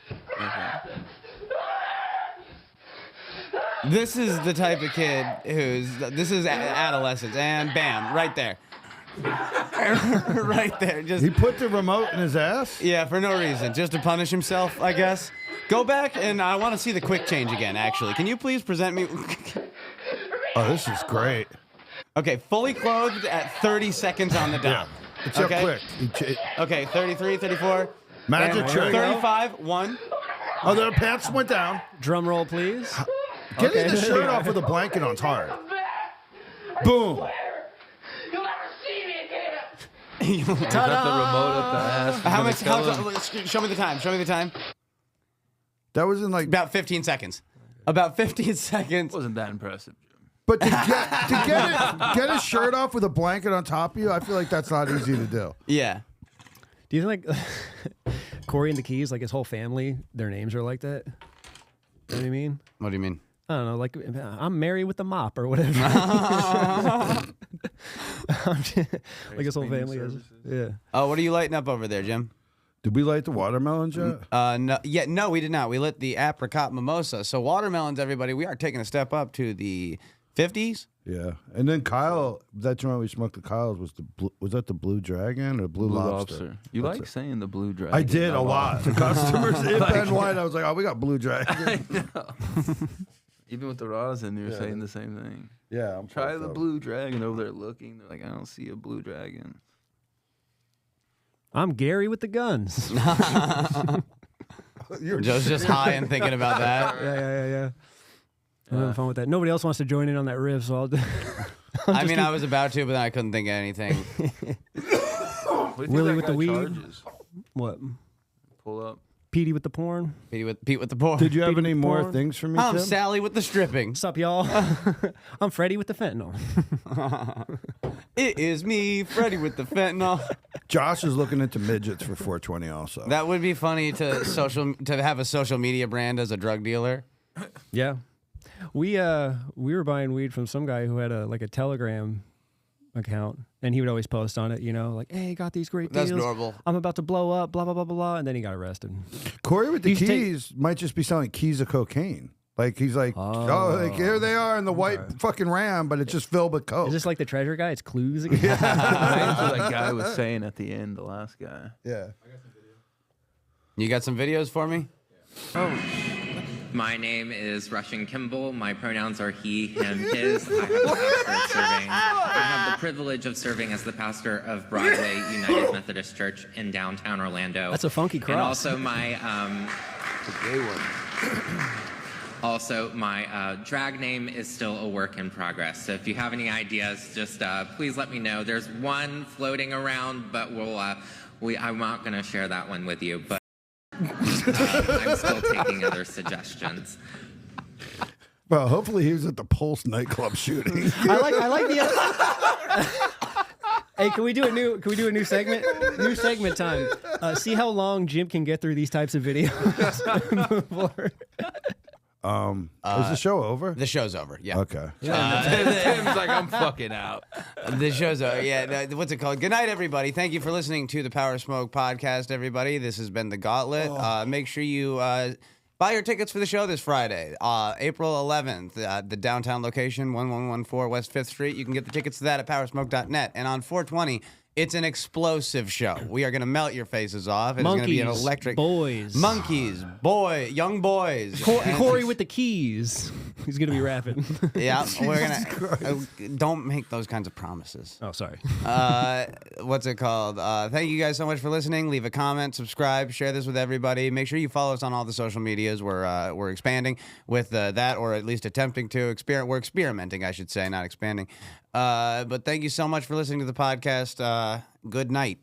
Speaker 1: This is the type of kid this is adolescence, and bam, right there. Right there. Just
Speaker 3: He put the remote in his ass?
Speaker 1: yeah, for no reason, just to punish himself, I guess. Go back, and I want to see the quick change again, actually. Can you please present me?
Speaker 3: Oh, this is great.
Speaker 1: Okay, fully clothed at 30 seconds on the dot.
Speaker 3: It's so
Speaker 1: Okay.
Speaker 3: quick.
Speaker 1: Okay, 33, 34.
Speaker 3: Magic
Speaker 1: and
Speaker 3: trick.
Speaker 1: 35, 1.
Speaker 3: Oh, their pants went down.
Speaker 2: Drum roll, please.
Speaker 3: Getting the shirt off with a blanket on's hard. Boom.
Speaker 4: Got the remote up the ass.
Speaker 1: How much? Show me the time. Show me the time.
Speaker 3: That was in like
Speaker 1: About 15 seconds. About 15 seconds.
Speaker 4: Wasn't that impressive, Jim?
Speaker 3: But to get his shirt off with a blanket on top of you, I feel like that's not easy to do.
Speaker 1: Yeah.
Speaker 2: Do you think like Corey and the Keys, like his whole family, their names are like that? You know what I mean?
Speaker 1: What do you mean?
Speaker 2: I don't know, like I'm Mary with the mop or whatever. Like his whole family is. Yeah.
Speaker 1: Oh, what are you lighting up over there, Jim?
Speaker 3: Did we light the watermelons yet?
Speaker 1: No, we did not. We lit the apricot mimosa. So watermelons, everybody, we are taking a step up to the 50s.
Speaker 3: Yeah. And then Kyle, that joint we smoked at Kyle's was that the Blue Dragon or Blue Lobster?
Speaker 4: You
Speaker 3: What's
Speaker 4: like
Speaker 3: it?
Speaker 4: saying the Blue Dragon.
Speaker 3: I did a lot. The customers in Ben White, I was like, oh, we got Blue Dragon.
Speaker 4: I know. Even with the rosin, you're saying the same thing.
Speaker 3: Yeah. I'm
Speaker 4: Try
Speaker 3: fucked
Speaker 4: the
Speaker 3: up.
Speaker 4: Blue Dragon over there looking. They're like, I don't see a Blue Dragon.
Speaker 2: I'm Gary with the guns.
Speaker 1: Joe's just high and thinking about that.
Speaker 2: Yeah. I'm having fun with that. Nobody else wants to join in on that riff, so I'll.
Speaker 1: I mean, I was about to, but then I couldn't think of anything.
Speaker 2: Willie with the weed.
Speaker 4: Charges?
Speaker 2: What?
Speaker 4: Pull up.
Speaker 2: Petey with the porn.
Speaker 1: Pete with the porn.
Speaker 3: Did you have
Speaker 2: Beating
Speaker 3: any
Speaker 2: the
Speaker 3: more
Speaker 2: porn.
Speaker 3: things for me,
Speaker 1: I'm
Speaker 3: Tim?
Speaker 1: Sally with the stripping.
Speaker 2: What's up, y'all? I'm Freddie with the fentanyl.
Speaker 1: It is me, Freddie with the fentanyl.
Speaker 3: Josh is looking into midgets for 420 also.
Speaker 1: That would be funny to have a social media brand as a drug dealer.
Speaker 2: Yeah, we were buying weed from some guy who had a Telegram account, and he would always post on it, like, hey, got these great deals.
Speaker 1: That's normal.
Speaker 2: I'm about to blow up, blah blah blah blah blah, and then he got arrested.
Speaker 3: Corey with the
Speaker 2: He's
Speaker 3: keys might just be selling keys of cocaine. Like he's like, like here they are in the white fucking Ram, but it's just filled with coke.
Speaker 2: Is this like the treasure guy? It's clues again.
Speaker 4: That's what that guy was saying at the end, the last guy.
Speaker 3: Yeah.
Speaker 1: You got some videos for me?
Speaker 13: My name is Russian Kimball. My pronouns are he, him, his. I have the privilege of serving as the pastor of Broadway United Methodist Church in downtown Orlando.
Speaker 2: That's a funky cross.
Speaker 13: And also my
Speaker 4: gay one.
Speaker 13: Also, my drag name is still a work in progress. So if you have any ideas, just please let me know. There's one floating around, but I'm not going to share that one with you. But I'm still taking other suggestions.
Speaker 3: Well, hopefully he was at the Pulse nightclub shooting.
Speaker 2: I like the. Hey, can we do a new segment? New segment time. See how long Jim can get through these types of videos. Move forward.
Speaker 3: Is the show over?
Speaker 1: The show's over. Yeah.
Speaker 3: Okay.
Speaker 4: Tim's like, I'm fucking out.
Speaker 1: The show's over. Yeah. What's it called? Good night, everybody. Thank you for listening to the Power Smoke Podcast, everybody. This has been The Gauntlet. Make sure you buy your tickets for the show this Friday, April 11th, the downtown location, 1114 West 5th Street. You can get the tickets to that at powersmoke.net. And on 420, it's an explosive show. We are going to melt your faces off. It's going to be an electric... young boys.
Speaker 2: Corey with the keys. He's going to be rapping.
Speaker 1: Yeah, we're going to... Don't make those kinds of promises.
Speaker 2: Oh, sorry.
Speaker 1: What's it called? Thank you guys so much for listening. Leave a comment, subscribe, share this with everybody. Make sure you follow us on all the social medias. We're expanding with that, or at least attempting to. We're experimenting, I should say, not expanding. But thank you so much for listening to the podcast. Good night.